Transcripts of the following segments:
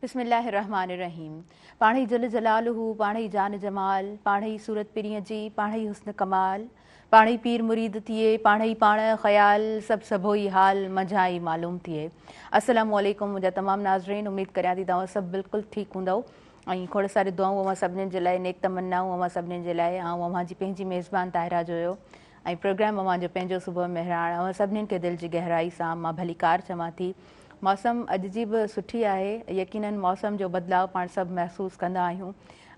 बिस्मिल्लाहिर्रहमानिर्रहीम। पाणी जल जलालहू, पाणी जान जमाल, पाणी सूरत पिरीअ जी, पाणी हुस्न कमाल, पाणी पीर मुरीद थिए, पाणी पाण ख़याल, सभु सभोई हाल मझाई मालूम थिए। अस्सलामु अलैकुम मुंहिंजा तमामु नाज़रीन, उमेदु करियां थी तव्हां सभु बिल्कुलु ठीकु हूंदव ऐं खोड़ सारी दुआऊं अवां सभिनीनि जे लाइ, नेक तमन्नाऊं अवां सभिनीनि जे लाइ। ऐं अवां जी पंहिंजी मेज़बान ताहिरा जो हुयो ऐं प्रोग्राम अवां जो पंहिंजो सुबुह मेहरान। अवां सभिनीनि खे दिलि जी गहराई सां मां भली कार चवां थी। मौसम अॼु जी बि सुठी आहे, यकीनन मौसम जो बदिलाव पाण सभु महसूसु कंदा आहियूं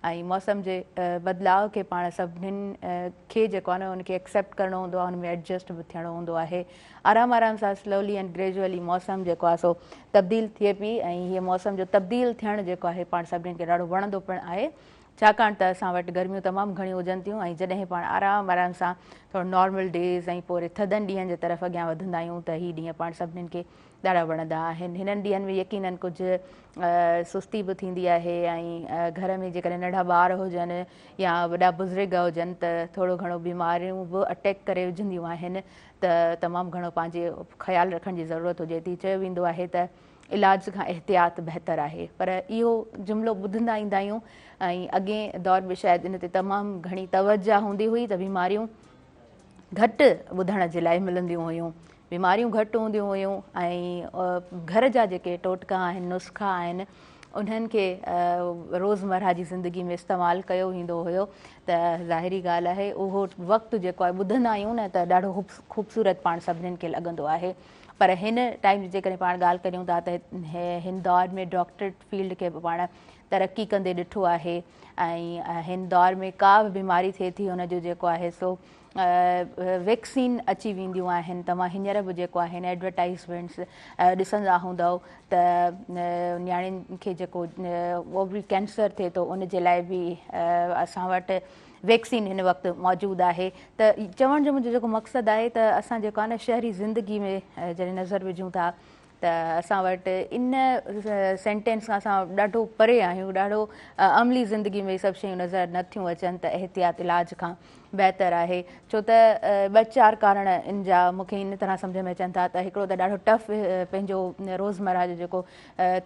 ऐं मौसम जे बदिलाव खे पाण सभिनीनि खे जेको आहे न उनखे एक्सेप्ट करिणो हूंदो आहे, हुन में एडजस्ट बि थियणो हूंदो आहे। आराम आराम सां स्लोली एंड ग्रेजुअली मौसम जेको आहे सो तब्दील थिए पई ऐं हीअ मौसम जो तब्दील थियणु जेको आहे पाण सभिनीनि खे ॾाढो वणंदो पिणु आहे, छाकाणि त असां वटि गर्मियूं तमामु घणियूं हुजनि थियूं ऐं जॾहिं पाण आराम आराम सां थोरो नॉर्मल डेज़ ऐं पोइ वरी थधनि ॾींहंनि जे तरफ़ अॻियां वधंदा आहियूं त हीअ ॾींहं पाण सभिनीनि खे ॾाढा वणंदा आहिनि। हिननि ॾींहंनि में यकीनन कुझु सुस्ती बि थींदी आहे ऐं घर में जेकॾहिं नंढा ॿार हुजनि या वॾा बुज़ुर्ग हुजनि त थोरो घणो बीमारियूं बि अटैक करे विझंदियूं आहिनि त तमामु घणो पंहिंजे ख़्यालु रखण जी ज़रूरत हुजे थी। चयो वेंदो आहे त इलाज खां एहतियात बहितर आहे, पर इहो जुमिलो ॿुधंदा ईंदा आहियूं ऐं अॻे दौर में शायदि इन ते तमामु घणी तवजा हूंदी हुई त बीमारियूं घटि ॿुधण जे लाइ मिलंदियूं हुयूं, बीमारियूं घटि हूंदियूं हुयूं ऐं घर जा जेके टोटका आहिनि, नुस्ख़ा आहिनि, उन्हनि खे रोज़मर्रा जी ज़िंदगी में इस्तेमालु कयो वेंदो हुयो त ज़ाहिरी ॻाल्हि आहे उहो वक़्तु जेको आहे ॿुधंदा आहियूं न त ॾाढो ख़ूबसूरत पाण सभिनीनि खे लॻंदो आहे। पर हिन टाइम जी जेकॾहिं पाण ॻाल्हि करियूं था त हिन दौर में डॉक्टर फील्ड खे बि पाण तरक़ी कंदे ॾिठो आहे ऐं हिन दौर में का बि बीमारी थिए थी हुनजो जेको आहे सो वैक्सीन अची वेंदियूं आहिनि। तव्हां हींअर बि जेको आहे एडवर्टाइज़मेंट्स ॾिसंदा हूंदव त नियाणियुनि खे जेको ओवरी कैंसर थिए थो उन जे लाइ बि असां वटि वैक्सीन हिन वक़्तु मौजूदु आहे। त चवण जो मुंहिंजो जेको मक़सदु आहे त असां जेको आहे न शहरी ज़िंदगी में जॾहिं नज़र विझूं था त असां वटि इन सेंटेंस खां असां ॾाढो परे आहियूं, ॾाढो अमली ज़िंदगी में सभु शयूं नज़र नथियूं अचनि त एहतियात इलाज खां बहितर आहे। छो त ॿ चारि कारण इन जा मूंखे इन तरह सम्झ में अचनि था त हिकिड़ो त ॾाढो टफ पंहिंजो रोज़मर्रा जो जेको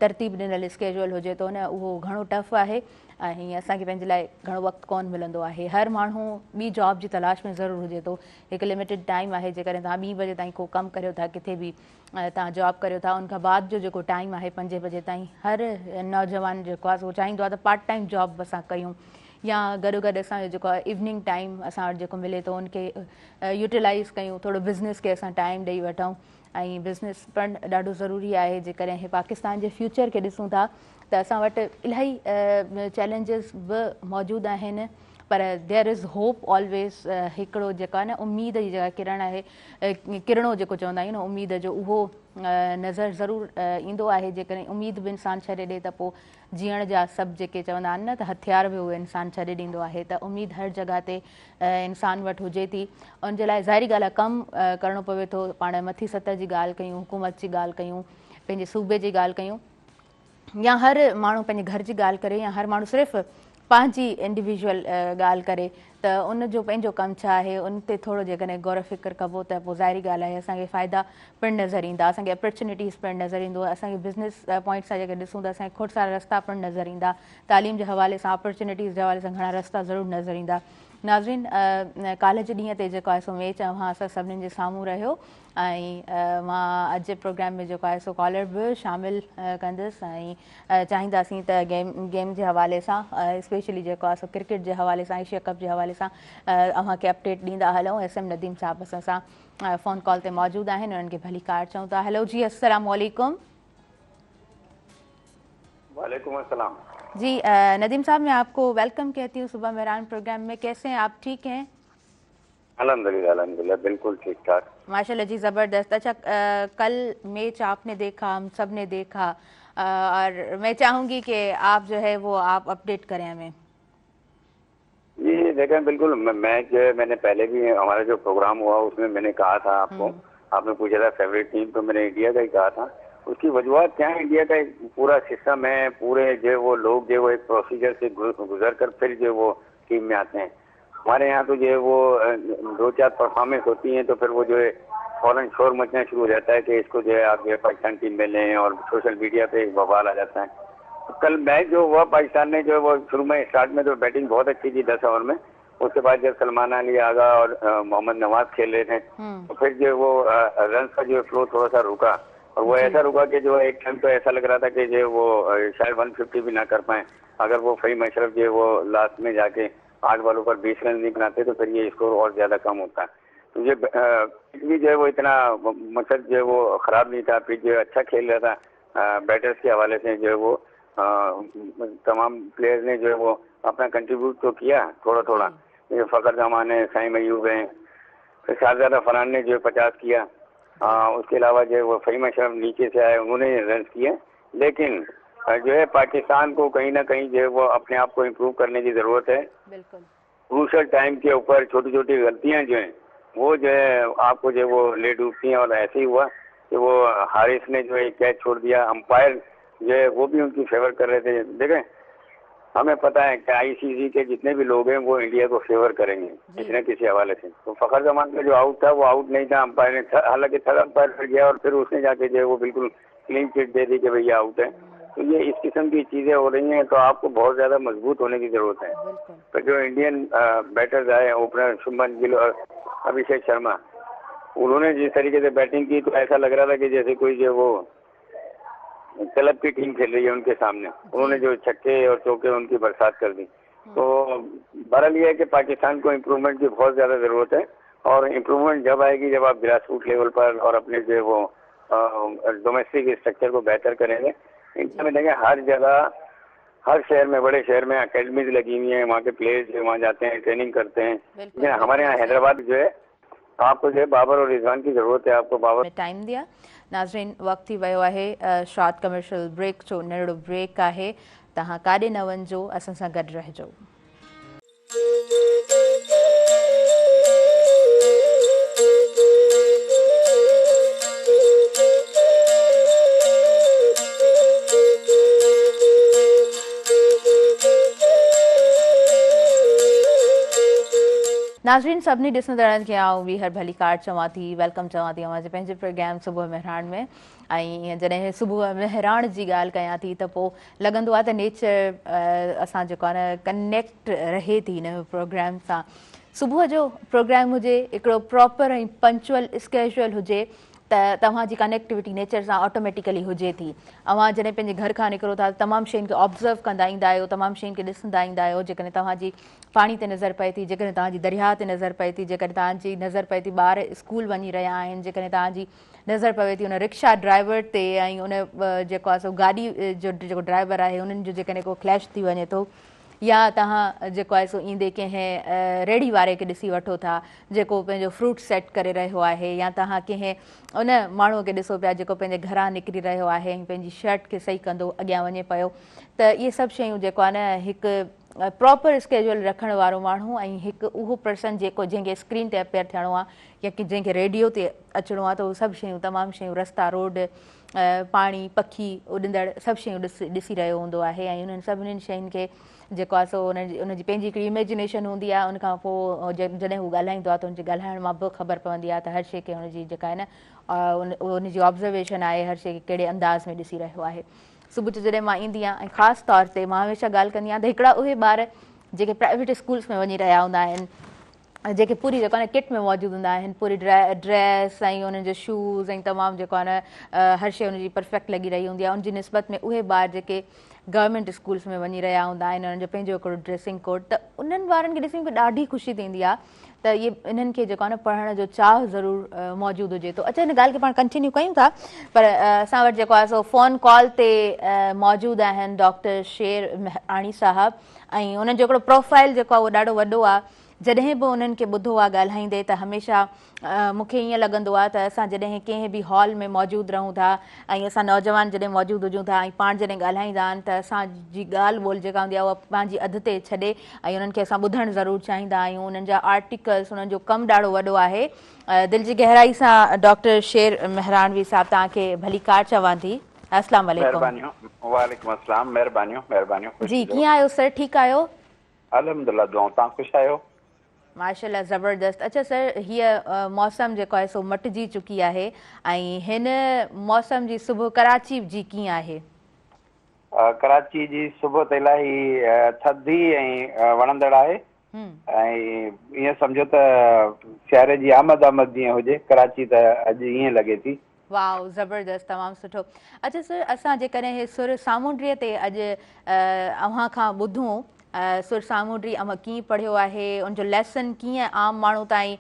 तरतीब ॾिनल स्केड्यूल हुजे थो न उहो घणो टफ आहे ऐं असांखे पंहिंजे लाइ घणो वक़्तु कोन मिलंदो आहे। हर माण्हू ॿी जॉब जी तलाश में ज़रूरु हुजे थो, हिकु लिमिटेड टाइम आहे, जेकॾहिं तव्हां 2 बजे ताईं को कमु करियो था, किथे बि तव्हां जॉब करियो था, उनखां बाद जो जेको टाइम आहे 5 बजे ताईं हर नौजवान जेको आहे सो चाहींदो आहे त पार्ट टाइम जॉब असां कयूं या गॾो गॾु असांजो जेको आहे इवनिंग टाइम असां वटि जेको मिले थो उनखे यूटिलाइज़ कयूं, थोरो बिज़नेस खे असां टाइम ॾेई वठूं ऐं बिज़नेस पिणु ॾाढो ज़रूरी आहे। जेकॾहिं हे पाकिस्तान जे फ्यूचर खे ॾिसूं था त असां वटि इलाही चैलेंजिस बि मौजूदु आहिनि, पर देयर इज़ होप ऑलवेज़। हिकिड़ो जेको आहे न उमेद जी जेका किरण आहे, किरणो जेको चवंदा आहियूं न उमेद जो, उहो नज़र ज़रूरु ईंदो आहे। जेकॾहिं उमेद बि इंसानु छॾे ॾिए त पोइ जीअण जा सभु जेके चवंदा आहिनि न त हथियार बि उहे इंसानु छॾे ॾींदो आहे। त उमेद हर जॻह ते इंसान वटि हुजे थी, उनजे लाइ ज़ाहिरी ॻाल्हि आहे कमु करिणो पवे थो। पाण मथी सतह जी ॻाल्हि कयूं, हुकूमत जी ॻाल्हि कयूं, पंहिंजे सूबे जी ॻाल्हि कयूं या हर माण्हू पंहिंजे घर जी ॻाल्हि करे या हर माण्हू सिर्फ़ु पंहिंजी इंडिविजुअल ॻाल्हि करे त उनजो पंहिंजो कमु छा आहे, उन ते थोरो जेकॾहिं गौर फ़िक्र कबो त पोइ ज़ाहिरी ॻाल्हि आहे असांखे फ़ाइदा पिणु नज़र ईंदा, असांखे अपॉर्चुनिटीज़ पिणु नज़र ईंदो, असांखे बिज़नेस पॉइंट सां जेके ॾिसूं त असांखे खोड़ सारा रस्ता पिणु नज़र ईंदा, तालीम जे हवाले सां अपॉर्चुनिटीज़ जे हवाले सां घणा रस्ता ज़रूरु नज़र ईंदा। नाज़रीन, काल्ह जे ॾींहं ते जेको आहे सो मैच असां सभिनीनि जे साम्हूं रहियो ऐं मां अॼु जे प्रोग्राम में जेको आहे सो कॉलर बि शामिलु कंदसि ऐं चाहींदासीं त गेम जे हवाले सां स्पेशली जेको आहे सो क्रिकेट जे हवाले सां, एशिया कप जे हवाले सां अव्हांखे अपडेट ॾींदा हलूं। SM नदीम साहब असां सां फ़ोन कॉल ते मौजूदु आहिनि, उन्हनि खे भली कार चऊं था। हेलो जी, अस्सलाम वालेकुम। वालेकुम अस्सलाम जी नदीम साहब, मैं आपको वेलकम कहती हूँ सुबह मेहरान प्रोग्राम में। कैसे हैं आप, ठीक हैं? अल्हम्दुलिल्लाह बिल्कुल ठीक ठाक माशाल्लाह जी, ज़बरदस्त। अच्छा, कल मैच आपने देखा, हम सब ने देखा और मैं चाहूँगी कि आप जो है वो आप अपडेट करें हमें। जी देखें, बिल्कुल मैच जो है मैंने पहले भी हमारा जो प्रोग्राम हुआ उसमें मैंने कहा था आपको, आपने पूछा था फेवरेट टीम, तो मैंने इंडिया का ही कहा था। उसकी वजूहत क्या है, इंडिया का एक पूरा सिस्टम है, पूरे जो वो लोग जो वो एक प्रोसीजर से गुजर कर फिर जो वो टीम में आते हैं। हमारे यहाँ तो जो है वो 2-4 परफॉर्मेंस होती हैं तो फिर वो जो है फौरन शोर मचना शुरू हो जाता है कि इसको जो है आप जो है पाकिस्तान टीम में लें और सोशल मीडिया पे एक बवाल आ जाता है। कल मैच जो हुआ पाकिस्तान ने जो वो शुरू में स्टार्ट में तो बैटिंग बहुत अच्छी थी 10 ओवर में। उसके बाद जब सलमान अली आगा और मोहम्मद नवाज खेल रहे थे तो फिर जो वो रन का जो फ्लो थोड़ा सा रुका, और वो ऐसा रुका कि जो एक टाइम तो ऐसा लग रहा था कि जो वो शायद 150 भी ना कर पाए। अगर वो फहीम अशरफ जो वो लास्ट में जाके 8 बॉलों पर 20 रन नहीं बनाते तो फिर ये स्कोर और ज्यादा कम होता। तो ये पिच भी जो है वो इतना मतलब जो है वो खराब नहीं था, पिच जो अच्छा खेल रहा था। बैटर्स के हवाले से जो है वो तमाम प्लेयर्स ने जो है वो अपना कंट्रीब्यूट तो किया थोड़ा थोड़ा। फखर जमान है, साइम अयूब है, फिर शाहजादा फरहान ने जो 50 किया। उसके अलावा जो है वो फहीम अशरफ नीचे से आए, उन्होंने रन किए। लेकिन जो है पाकिस्तान को कहीं ना कहीं जो है वो अपने आप को इम्प्रूव करने की जरूरत है। बिल्कुल क्रूशल टाइम के ऊपर छोटी छोटी गलतियां जो हैं वो जो है आपको जो वो ले डूबती हैं। और ऐसे ही हुआ कि वो हारिस ने जो है कैच छोड़ दिया। अंपायर जो है वो भी उनकी फेवर कर रहे थे। देखें, हमें पता है कि आईसीसी के जितने भी लोग हैं वो इंडिया को फेवर करेंगे किसी न किसी हवाले से। तो फखर जमान का जो आउट था वो आउट नहीं था, अंपायर ने हालांकि थर्ड अंपायर कर गया और फिर उसने जाके जो है वो बिल्कुल क्लीन चिट दे दी कि भैया आउट है। तो ये इस किस्म की चीजें हो रही हैं, तो आपको बहुत ज्यादा मजबूत होने की जरूरत है। तो जो इंडियन बैटर्स आए, ओपनर शुभमन गिल और अभिषेक शर्मा, उन्होंने जिस तरीके से बैटिंग की तो ऐसा लग रहा था कि जैसे कोई जो वो क्लब की टीम खेल रही है उनके सामने। उन्होंने जो छक्के और चौके उनकी बरसात कर दी। तो बहरहाल ये है कि पाकिस्तान को इम्प्रूवमेंट की बहुत ज्यादा जरूरत है, और इम्प्रूवमेंट जब आएगी जब आप ग्रास रूट लेवल पर और अपने जो वो डोमेस्टिक स्ट्रक्चर को बेहतर करेंगे। इंडिया में देखें हर जगह, हर शहर में, बड़े शहर में अकेडमीज लगी हुई हैं, वहाँ के प्लेयर्स जो वहाँ जाते हैं ट्रेनिंग करते हैं। लेकिन हमारे यहाँ हैदराबाद जो है आपको जो है बाबर और रिजवान की जरूरत है। आपको बाबर टाइम दिया। नाज़रीन, वक्त थी वियो आहे शॉर्ट कमर्शियल ब्रेक जो नंढड़ो ब्रेक आहे। तव्हां काॾे न वञिजो, असां सां गॾु रहिजो। नाज़रीन, सभिनी ॾिसंदड़नि खे आउं वीहर भली कार्ड चवां थी, वेलकम चवां थी अव्हांजे पंहिंजे प्रोग्राम सुबुह मेहरान में। ऐं जॾहिं सुबुह मेहरान जी ॻाल्हि कयां थी त पोइ लॻंदो आहे त नेचर असां जेको आहे न कनेक्ट रहे थी हिन प्रोग्राम सां। सुबुह जो प्रोग्राम हुजे हिकिड़ो प्रॉपर ऐं पंचुअल स्केजुअल हुजे त तव्हांजी कनेक्टिविटी नेचर सां ऑटोमेटिकली हुजे थी। अव्हां जॾहिं पंहिंजे घर खां निकिरो था तमामु शयुनि खे ऑब्ज़र्व कंदा ईंदा आहियो, तमामु शयुनि खे ॾिसंदा ईंदा आहियो। जेकॾहिं तव्हांजी पाणी ते नज़र पए थी, जेकॾहिं तव्हांजी दरिया ते नज़र पए थी, जेकॾहिं तव्हांजी नज़र पए थी ॿार स्कूल वञी रहिया आहिनि, जेकॾहिं तव्हांजी नज़र पवे थी उन रिक्शा ड्राइवर ते ऐं उन जेको आहे सो गाॾी जो जेको ड्राइवर आहे उन्हनि जो जेकॾहिं को क्लैश थी वञे थो, या तव्हां जेको आहे सो ईंदे कंहिं रेड़ी वारे खे ॾिसी वठो था जेको पंहिंजो फ्रूट सेट करे रहियो आहे, या तव्हां कंहिं उन माण्हूअ खे ॾिसो पिया जेको पंहिंजे घरां निकिरी रहियो आहे ऐं पंहिंजी शर्ट खे सही कंदो अॻियां वञे पियो। त इहे सभु शयूं जेको आहे न हिकु प्रॉपर स्केजुअल रखण वारो माण्हू ऐं हिकु उहो पर्सन जेको जंहिंखे स्क्रीन ते अपेयर थियणो आहे या की जंहिंखे रेडियो ते अचिणो आहे, त उहे सभु शयूं तमामु शयूं रस्ता रोड पाणी पखी उॾंदड़ सभु शयूं ॾिसी रहियो हूंदो आहे। ऐं उन्हनि सभिनीनि शयुनि खे जेको आहे सो उनजी पंहिंजी हिकिड़ी इमेजिनेशन हूंदी आहे। उनखां पोइ जॾहिं हू ॻाल्हाईंदो आहे त हुनजे ॻाल्हाइण मां बि ख़बर पवंदी आहे त हर शइ खे हुनजी जेका आहे न उनजी ऑब्ज़र्वेशन आहे, हर शइ खे कहिड़े अंदाज़ में ॾिसी रहियो आहे। सुबुह जो जॾहिं मां ईंदी आहियां ऐं ख़ासि तौर ते मां हमेशह ॻाल्हि कंदी आहियां त हिकिड़ा उहे ॿार जेके प्राइवेट स्कूल्स में वञी रहिया हूंदा आहिनि, जेके पूरी जेको आहे न किट में मौजूदु हूंदा आहिनि, पूरी ड्रेस ऐं उन्हनि जो शूज़ ऐं तमामु जेको आहे न हर शइ हुनजी परफेक्ट लॻी रही हूंदी आहे। उनजी निस्बत में उहे ॿार जेके गवर्नमेंट स्कूल्स में वञी रहिया हूंदा आहिनि, उन्हनि जो पंहिंजो हिकिड़ो ड्रेसिंग कोड, त उन्हनि ॿारनि खे ॾिसी मूंखे ॾाढी ख़ुशी थींदी आहे त इहे इन्हनि खे जेको आहे न पढ़ण जो चाह ज़रूरु मौजूदु हुजे थो। अच्छा, हिन ॻाल्हि खे पाण कंटिन्यू कयूं था, पर असां वटि जेको आहे सो फ़ोन कॉल ते मौजूदु आहिनि डॉक्टर शेर मेहराणी साहब, ऐं उन्हनि जो हिकिड़ो प्रोफाइल जेको आहे उहो ॾाढो वॾो आहे। जॾहिं बि उन्हनि खे ॿुधो आहे ॻाल्हाईंदे त हमेशह मूंखे ईअं लॻंदो आहे त असां जॾहिं कंहिं बि हॉल में मौजूदु रहूं था ऐं असां नौजवान जॾहिं मौजूदु हुजूं था ऐं पाण जॾहिं ॻाल्हाईंदा आहिनि त असांजी ॻाल्हि ॿोल जेका हूंदी आहे उहा पंहिंजी अधु ते छॾे ऐं उन्हनि खे असां ॿुधणु ज़रूरु चाहींदा आहियूं। उन्हनि जा आर्टिकल्स, उन्हनि जो कमु ॾाढो वॾो आहे। दिलि जी गहराई सां डॉक्टर शेर मेहरानवी साहब तव्हांखे भली कार चवां थी। अस्सलाम वालेकुम। वालेकुम अस्सलाम। महिरबानियूं जी, कीअं आहियो सर? ठीकु आहियो? अल्हम्दुलिल्लाह, दुआऊं। तव्हां ख़ुशि आहियो? माशाल्लाह, ज़बरदस्त। अच्छा सर, हीअ मौसम जेको आहे सो मटिजी चुकी आहे ऐं हिन मौसम जी सुबुह कराची जी कीअं आहे? कराची जी सुबुह त इलाही थधी ऐं वणंदड़ आहे ऐं ईअं सम्झो त सियारे जी आमद जीअं हुजे कराची त अॼु ईअं लॻे थी। वाह ज़बरदस्त, तमामु सुठो। अच्छा सर, असां जेकॾहिं हे सुर सामूंडीअ ते अॼु अव्हां खां ॿुधूं सुर सामूंडी अव्हां कीअं पढ़ियो आहे, उनजो लेसन कीअं आम माण्हू ताईं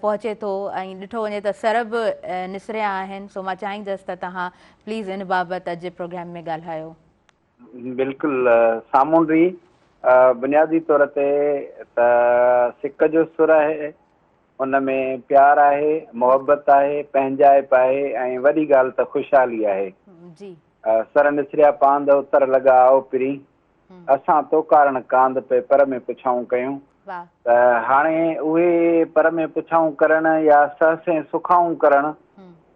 पहुचे थो ऐं ॾिठो वञे त सर बि निसरिया आहिनि, सो मां चाहींदसि त तव्हां प्लीज़ इन बाबति अॼु प्रोग्राम में ॻाल्हायो। बिल्कुलु, सामूंडी बुनियादी तौर ते त सिक जो सुर आहे, उनमें प्यार आहे, मोहबत आहे, पंहिंजाइप आहे ऐं वॾी ॻाल्हि त ख़ुशहाली आहे। जी सर निसरिया पांद उतर लॻा आओ पिरी, असां तो कारण कांद पे पर में पुछाऊं कयूं। त हाणे उहे पर में पुछाऊं करण या सहसे सुखाऊं करण,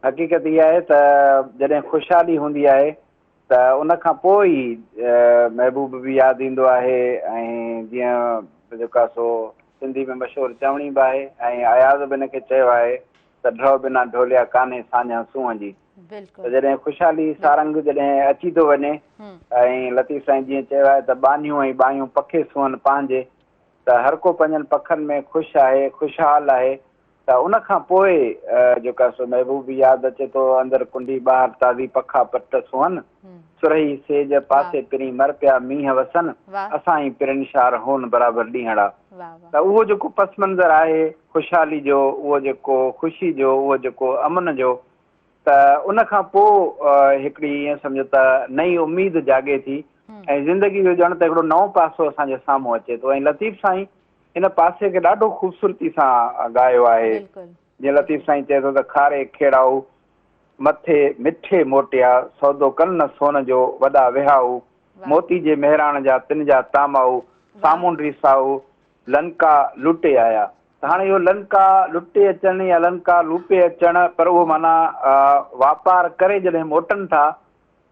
हक़ीक़त इहा आहे त जॾहिं ख़ुशहाली हूंदी आहे त उन खां पोइ ई महबूब बि यादि ईंदो आहे। ऐं जीअं जेका सो सिंधी में मशहूरु चवणी बि आहे ऐं अयाज़ बि हिनखे चयो आहे त ड्रव बिना ढोलिया कान्हे साञा सूंहं जी। त जॾहिं ख़ुशहाली सारंग जॾहिं अची थो वञे ऐं लतीफ़ साईं जीअं चयो आहे त बानियूं ऐं बाहियूं पखे सुहनि पंहिंजे, त हर को पंहिंजनि पखनि में ख़ुशि आहे, ख़ुशहाल आहे। त उन खां पोइ जेका सो महबूब यादि अचे थो, अंदरि कुंडी ॿाहिरि ताज़ी पखा पट सुहनि, सुरही सेज पासे पिरी मर पिया मींहं वसनि, असां ई पिरनशार होन बराबरि ॾींहड़ा। त उहो जेको पस मंज़र आहे ख़ुशहाली जो, उहो जेको ख़ुशी जो, उहो जेको अमन जो, त उन खां पोइ हिकिड़ी ईअं सम्झो त नई उमेद जाॻे थी ऐं ज़िंदगी जो ॼण त हिकिड़ो नओं पासो असांजे साम्हूं अचे थो। ऐं लतीफ़ साईं इन पासे खे ॾाढो ख़ूबसूरती सां ॻायो आहे। जीअं लतीफ़ साईं चए थो त खारे खेड़ाऊ मथे मिठे मोटिया, सौदो कनि न सोन जो वॾा विहाऊ, मोती जे मेहराण जा तिन जा तामाऊ, सामूंडी साऊ लंका लुटे आया। त हाणे इहो लंका लुटे अचनि या लंका लूपे अचनि, पर उहो माना वापार करे जॾहिं मोटनि था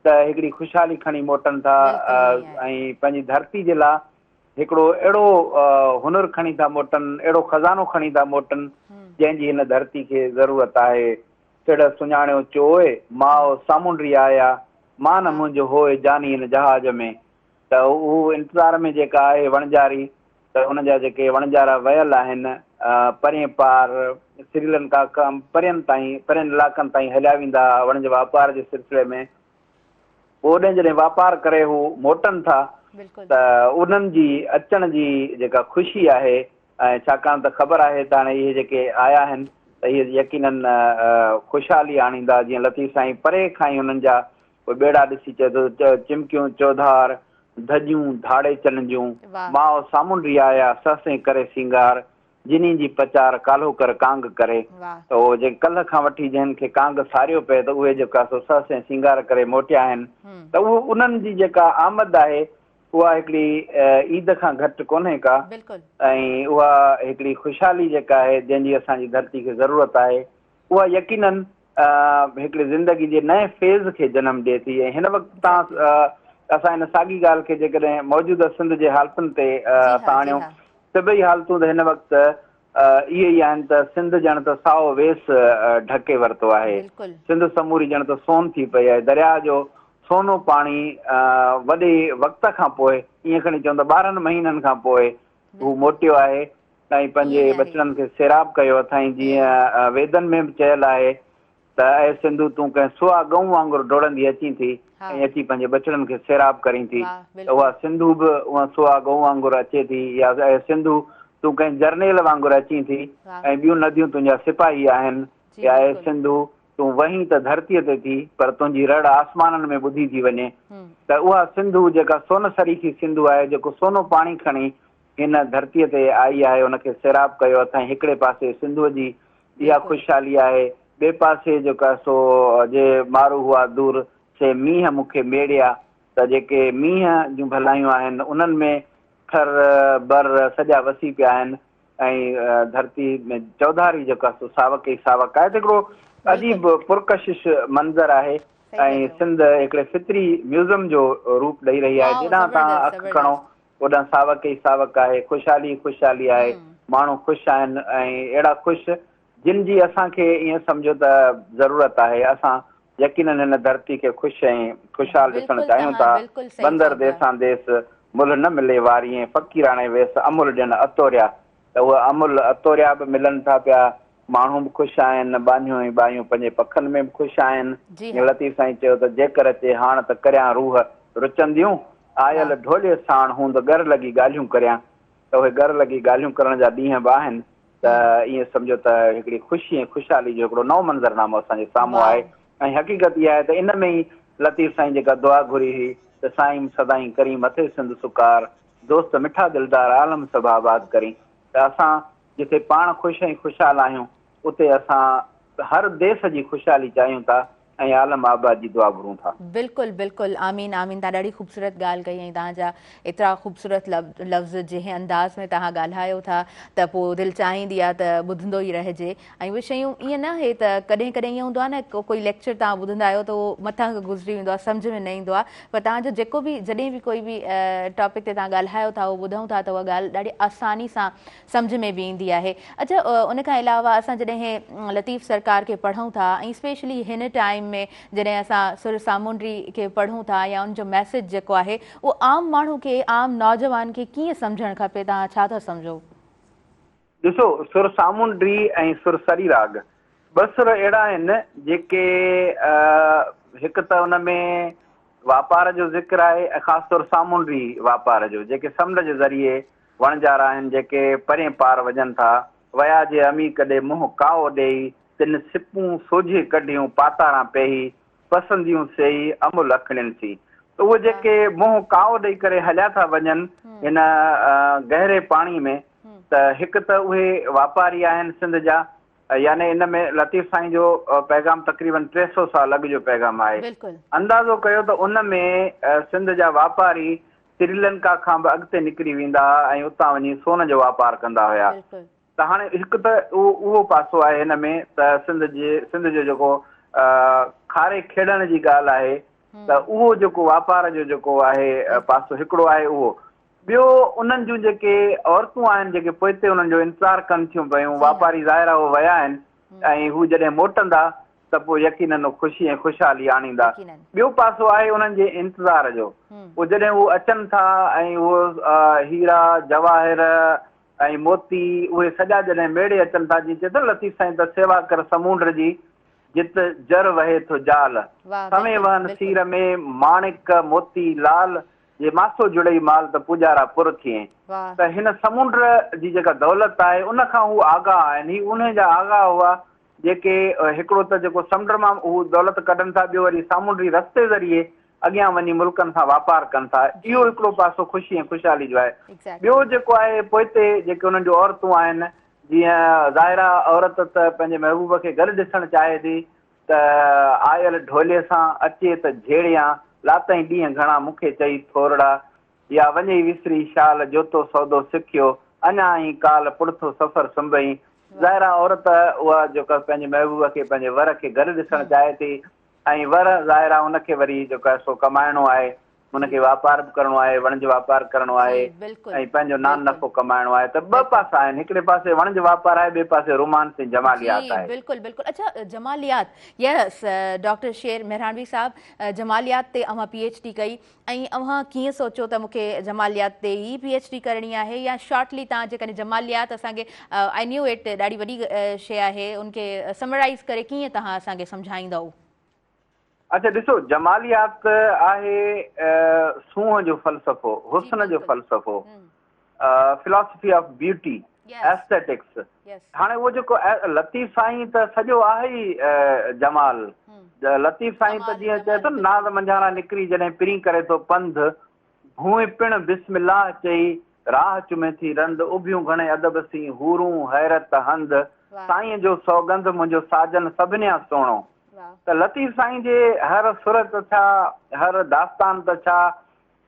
त हिकिड़ी ख़ुशहाली खणी मोटनि था ऐं पंहिंजी धरती जे लाइ हिकिड़ो अहिड़ो हुनर खणी था मोटनि, अहिड़ो खज़ानो खणी था मोटनि जंहिंजी हिन धरती खे ज़रूरत आहे। सिड़ सुञाणियो चोए माओ सामूंडी आया, मान मुंहिंजो होए जानी हिन जहाज में। त उहो इंतज़ार में जेका आहे वणजारी, त उनजा जेके वणजारा वियल आहिनि परे पार श्रीलंका खां परियनि ताईं, परियनि इलाइक़नि ताईं हलिया वेंदा वणज वापार जे सिलसिले में। ओॾे जॾहिं वापार करे हू मोटनि था त उन्हनि जी अचण जी जेका ख़ुशी आहे, ऐं छाकाणि त ख़बर आहे त हाणे इहे जेके आया आहिनि त इहे यकीनन ख़ुशहाली आणींदा। जीअं लतीफ़ साईं परे खां ई उन्हनि जा बेड़ा ॾिसी चए थो, चिमकियूं चौधार धजियूं धाड़े चन जूं, माओ सामूंडी आया ससें करे सिंगार, जिनी जी पचार कालो कर कांग करे। त उहो जे कल्ह खां वठी जंहिं खे कांग सारियो पए त उहे जेका सो ससें सिंगार करे मोटिया आहिनि। त उहो उन्हनि जी जेका आमद आहे उहा हिकिड़ी ईद खां घटि कोन्हे का, ऐं उहा हिकिड़ी ख़ुशहाली जेका आहे जंहिंजी असांजी धरती खे ज़रूरत आहे, उहा यकीनन हिकिड़ी ज़िंदगी जे नए फेज़ खे जनमु ॾिए थी। ऐं हिन वक़्तु तव्हां असां हिन साॻी ॻाल्हि खे जेकॾहिं मौजूदा सिंध जे हालतुनि ते असां आणियूं, सभई हालतूं त हिन वक़्तु इहे ई आहिनि त सिंध ॼण त साओ वेस ढके वरितो आहे। सिंध समूरी ॼण त सोन थी पई आहे। दरिया जो सोनो पाणी वॾे वक़्त खां पोइ, ईअं खणी चवंदा 12 महीननि खां पोइ हू मोटियो आहे ऐं पंहिंजे बचड़नि खे सैराब कयो अथई। जीअं वेदनि में बि चयल आहे त ऐं सिंधू तूं कंहिं सुहा गऊं वांगुरु डोड़ंदी अची थी ऐं अची पंहिंजे बचड़नि खे सैराब करी थी। त उहा सिंधू बि उहा सुहा गऊं वांगुरु अचे थी, या सिंधू तूं कंहिं जर्नेल वांगुरु अची थी ऐं ॿियूं नदियूं तुंहिंजा सिपाही आहिनि, या सिंधू तूं वहीं त धरतीअ ते थी पर तुंहिंजी रड़ आसमाननि में ॿुधी थी वञे। त उहा सिंधू जेका सोन सरीखी सिंधू आहे, जेको सोनो पाणी खणी हिन धरतीअ ते आई आहे, उनखे सैराब कयो अथई। हिकिड़े पासे सिंधूअ जी इहा ख़ुशहाली आहे, ॿिए पासे जेका सो जे मारू हुआ दूर से मींहं मूंखे मेड़िया, त जेके मींहं जूं भलायूं आहिनि उन्हनि में थर बर सॼा वसी पिया आहिनि ऐं धरती में चौधारी जेका सो सावक ई सावक आहे। त हिकिड़ो अजीब पुरकशिश मंज़र आहे ऐं सिंध हिकिड़े फितरी म्यूज़ियम जो रूप ॾेई रही आहे। जेॾां तव्हां अखि खणो ओॾां सावक ई सावक आहे, ख़ुशहाली ख़ुशहाली आहे, माण्हू ख़ुशि आहिनि ऐं अहिड़ा ख़ुशि जिन जी असांखे ईअं सम्झो त ज़रूरत आहे। असां यकीनन हिन धरती खे ख़ुशि ऐं ख़ुशहाल ॾिसणु चाहियूं था। बंदर देसां देस मुल्ह न मिले वारी फ़क़ीराणे वेस अमुल ॾियनि अतोरिया। त उहे अमुल अतोरिया बि मिलनि था पिया। माण्हू बि ख़ुशि आहिनि, बानियूं ऐं बायूं पंहिंजे पखनि में बि ख़ुशि आहिनि। लतीफ़ साईं चयो त जेकर अचे हाण त करियां रूह रुचंदियूं, आयल ढोले साण हूंद घर लॻी ॻाल्हियूं करियां। त उहे घर लॻी ॻाल्हियूं करण जा ॾींहं बि आहिनि। त ईअं सम्झो त हिकिड़ी ख़ुशी ऐं ख़ुशहाली जो हिकिड़ो नओं मंज़रनामो असांजे साम्हूं आहे। ऐं हक़ीक़त इहा आहे त इन में ई लतीफ़ साईं जेका दुआ घुरी हुई त साईं सदाईं करी मथे सिंध सुकार, दोस्त मिठा दिलदार आलम सभ आबाद करी। त असां जिते पाण ख़ुशि ऐं ख़ुशहाल आहियूं उते असां हर देश जी ख़ुशहाली चाहियूं था ऐं आलम आबाद जी दुआ घुरूं था। बिल्कुलु बिल्कुलु, आमीन आमीन। तव्हां ॾाढी ख़ूबसूरत ॻाल्हि कई ऐं तव्हांजा एतिरा ख़ूबसूरत लफ़्ज़ जंहिं अंदाज़ में तव्हां ॻाल्हायो था त पोइ दिलि चाहींदी आहे त ॿुधंदो ई रहिजे। ऐं उहे शयूं ईअं न आहे त कॾहिं कॾहिं ईअं हूंदो आहे न कोई लेक्चर तव्हां ॿुधंदा आहियो त उहो मथां गुज़री वेंदो आहे, सम्झ में न ईंदो आहे। पर तव्हांजो जेको बि जॾहिं बि कोई बि टॉपिक ते तव्हां ॻाल्हायो था उहो ॿुधूं था त उहा ॻाल्हि ॾाढी आसानी सां सम्झ में बि ईंदी आहे। अच्छा, उन खां अलावा असां जॾहिं लतीफ़ सरकार खे पढ़ूं था ऐं स्पेशली हिन टाइम में जॾहिं असां सुर सामुंडी खे पढ़ूं था या उनजो मैसेज जेको आहे उहो आम माण्हू खे, आम नौजवान खे कीअं सम्झणु खपे? तव्हां छा था सम्झो? ॾिसो, सुर सामुंडी ऐं सुर सरी राग ॿ सुर अहिड़ा आहिनि जेके हिकु त उन में वापार जो ज़िक्र आहे ऐं ख़ासि तौर सामुंडी वापार जो, जेके समुंड जे ज़रिए वणजारा आहिनि जेके परे पार वञनि था। वया जे अमी कॾे मुंहुं काओ ॾेई तिन सिपूं सोझे कढियूं पातारा पेही पसंदियूं सही अमुल अखिणियुनि थी। त उहे जेके मुंहुं काओ ॾेई करे हलिया था वञनि हिन गहरे पाणी में, त हिकु त उहे वापारी आहिनि सिंध जा। यानी इन में लतीफ़ साईं जो पैगाम तक़रीबन 300 साल अॻु जो पैगाम आहे। अंदाज़ो कयो त उन में सिंध जा वापारी श्रीलंका खां बि अॻिते निकिरी वेंदा ऐं उतां वञी सोन जो वापारु कंदा हुया। त हाणे हिकु त उहो पासो आहे हिन में त सिंध जो जेको खारे खेॾण जी ॻाल्हि आहे त उहो जेको वापार जो जेको आहे पासो हिकिड़ो आहे उहो। ॿियो उन्हनि जूं जेके औरतूं आहिनि जेके पोइते उन्हनि जो इंतज़ारु कनि थियूं पियूं। वापारी ज़ाहिर उहो विया आहिनि ऐं हू जॾहिं मोटंदा त पोइ यकीनन ख़ुशी ऐं ख़ुशहाली आणींदा। ॿियो पासो आहे उन्हनि जे इंतज़ार जो। पोइ जॾहिं उहे अचनि था ऐं उहो हीरा जवाहिर ऐं मोती उहे सॼा जॾहिं मेड़े अचनि था, जीअं चए थो लतीफ़ साईं त सेवा कर समुंड जी जित जर वहे थो जाल, समय वहन सीर में माणिक मोती लाल जे मासो जुड़ई माल त पुजारा पुर थिए। त हिन समुंड जी जेका दौलत आहे उन खां हू आगाह आहिनि। ही उन जा आगाह हुआ जेके हिकिड़ो त जेको समुंड मां हू दौलत कढनि था, ॿियो वरी सामुंडी रस्ते ज़रिए अॻियां वञी मुल्कनि सां वापारु कनि था। इहो हिकिड़ो पासो ख़ुशी ऐं ख़ुशहाली जो आहे। ॿियो जेको आहे पोइते जेके उन्हनि जूं औरतूं आहिनि, जीअं ज़ाहिरा औरत त पंहिंजे महबूब खे गॾु ॾिसणु चाहे थी त आयल ढोले सां अचे त झेड़ियां लातई ॾींहं घणा मूंखे चई थोरड़ा, या वञे विसरी शाल जोतो सौदो सिखियो अञा ई काल पुरथो सफ़र संभई। ज़ाहिरा औरत उहा जेका पंहिंजे महबूब खे पंहिंजे वर खे गॾु ॾिसणु चाहे थी ऐं वर ज़ाहिरा उनखे वरी जेको आहे सो कमाइणो आहे, उनखे वापार बि करिणो आहे, वणज वापार करिणो आहे ऐं पंहिंजो नान नफ़ो कमाइणो आहे। त ॿ पासा आहिनि, हिकिड़े पासे वणज वापार आहे, ॿिए पासे रोमांस ऐं जमालियात आहे। बिल्कुलु बिल्कुलु। अच्छा, जमालियात, यस डॉक्टर शेर मेहरानवी साहब, जमालियात ते अव्हां PhD कई ऐं अव्हां कीअं सोचियो त मूंखे जमालियात ते ई PhD करणी आहे, या शॉर्टली तव्हां जेकॾहिं जमालियात असांखे आई न्यू इट ॾाढी वॾी शइ आहे, उनखे समराइज़ करे कीअं तव्हां असांखे सम्झाईंदव? अच्छा ॾिसो, जमालियात आहे सूंहं जो फ़लसफ़ो, हुस्न जो फ़लसफ़ो, फिलॉसफी ऑफ ब्यूटी, एस्थेटिक्स। हाणे उहो जेको लतीफ़ साईं त सॼो आहे ई जमाल। लतीफ़ साईं त जीअं चए थो नाज़ मंझारा निकिरी जॾहिं पिरी करे थो पंध, भूए पिण बिस्मिल्लाह चई राह चुमे थी रंध, उभियूं घणे अदब सी हूरूं हैरत हंध, साईं जो सौगंध मुंहिंजो साजन सभिनिया सोणो। त लतीफ़ साईं जे हर सुरत छा, हर दास्तान त छा,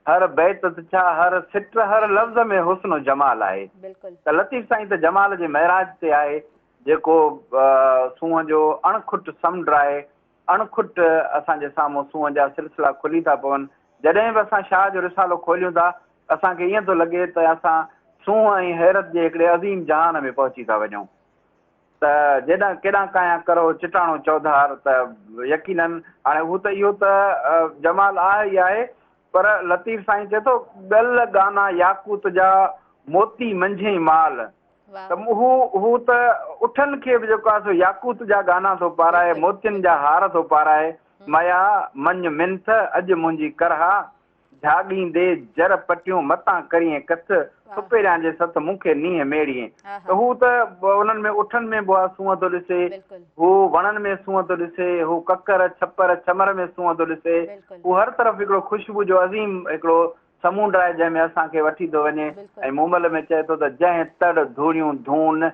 हर बैत त छा, हर सिट, हर लफ़्ज़ में हुस्न जमाल आहे। त लतीफ़ साईं त जमाल जे महराज ते आहे, जेको सूंहं जो अणखुट समुंड आहे। अणखुट असांजे साम्हूं सूंहं जा सिलसिला खुली था पवनि। जॾहिं बि असां शाह जो रिसालो खोलियूं था असांखे ईअं थो लॻे त असां सूंहं ऐं हैरत जे हिकिड़े अज़ीम जहान में पहुची था वञूं। त जेॾां केॾां काया करो चिटाणो चौधार त यकीनन हाणे हू त इहो त जमाल आहे ई आहे पर लतीफ़ साईं चए थो ॻल गाना याकूत जा मोती मंझे माल त हू त उठनि खे बि जेको आहे सो याकूत जा गाना थो पाराए मोतियुनि जा हार थो पाराए माया मंझ मिंथ अॼु मुंहिंजी करहा झाॻींदे जर पटियूं मतां करीं कथ सुपेरियां जे सत मूंखे नीह मेड़ीअ त हू त उन्हनि में उठनि में बि सूंहं थो ॾिसे हू वणनि में सूंहं थो ॾिसे हू ककर छपर छमर में सूंहं थो ॾिसे हू हर तरफ़ हिकिड़ो ख़ुशबू जो अज़ीम हिकिड़ो समुंड आहे जंहिंमें असांखे वठी थो वञे ऐं मूमल में चए थो त जंहिं तड़ धूड़ियूं धून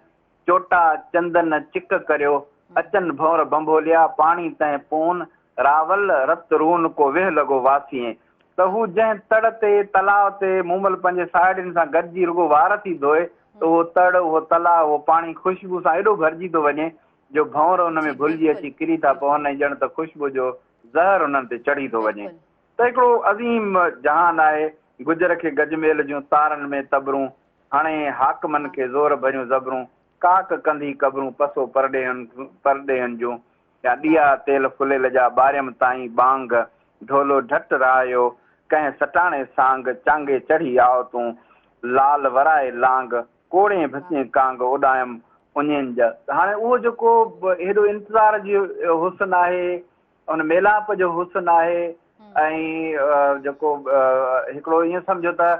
चोटा चंदन चिक करियो अचनि भंवर बंभोलिया पाणी तंहिं पोन रावल रत रून को वेह लॻो वासीअ त हू जंहिं तड़ ते तलाव ते मूमल पंहिंजे साहेड़ियुनि सां गॾिजी रुगो वार थी धोए त उहो तड़ उहो तलाव उहो पाणी ख़ुशबू सां एॾो भरिजी थो वञे जो भंवर हुन में भुलिजी अची किरी था पवनि ऐं ॼण त ख़ुशबू जो ज़हर हुननि ते चढ़ी थो वञे त हिकिड़ो अज़ीम जहान आहे गुजर खे गजमेल जूं तारनि में तबरूं हाणे हाकमनि खे ज़ोर भरियूं ज़बरूं काक कंदी कबरूं पसो परॾेहनि जूं या ॾिया तेल फुलेल जा ॿारियम ताईं बांग ढोलो ढट रहायो कंहिं सटाणे सांग चांगे चढ़ी आओ तूं लाल वराए लांग कोड़े भिसे कांग उॾायमि उञनि जा हाणे उहो जेको हेॾो इंतज़ार जो हुस्न आहे उन मेलाप जो हुस्न आहे ऐं जेको हिकिड़ो ईअं सम्झो त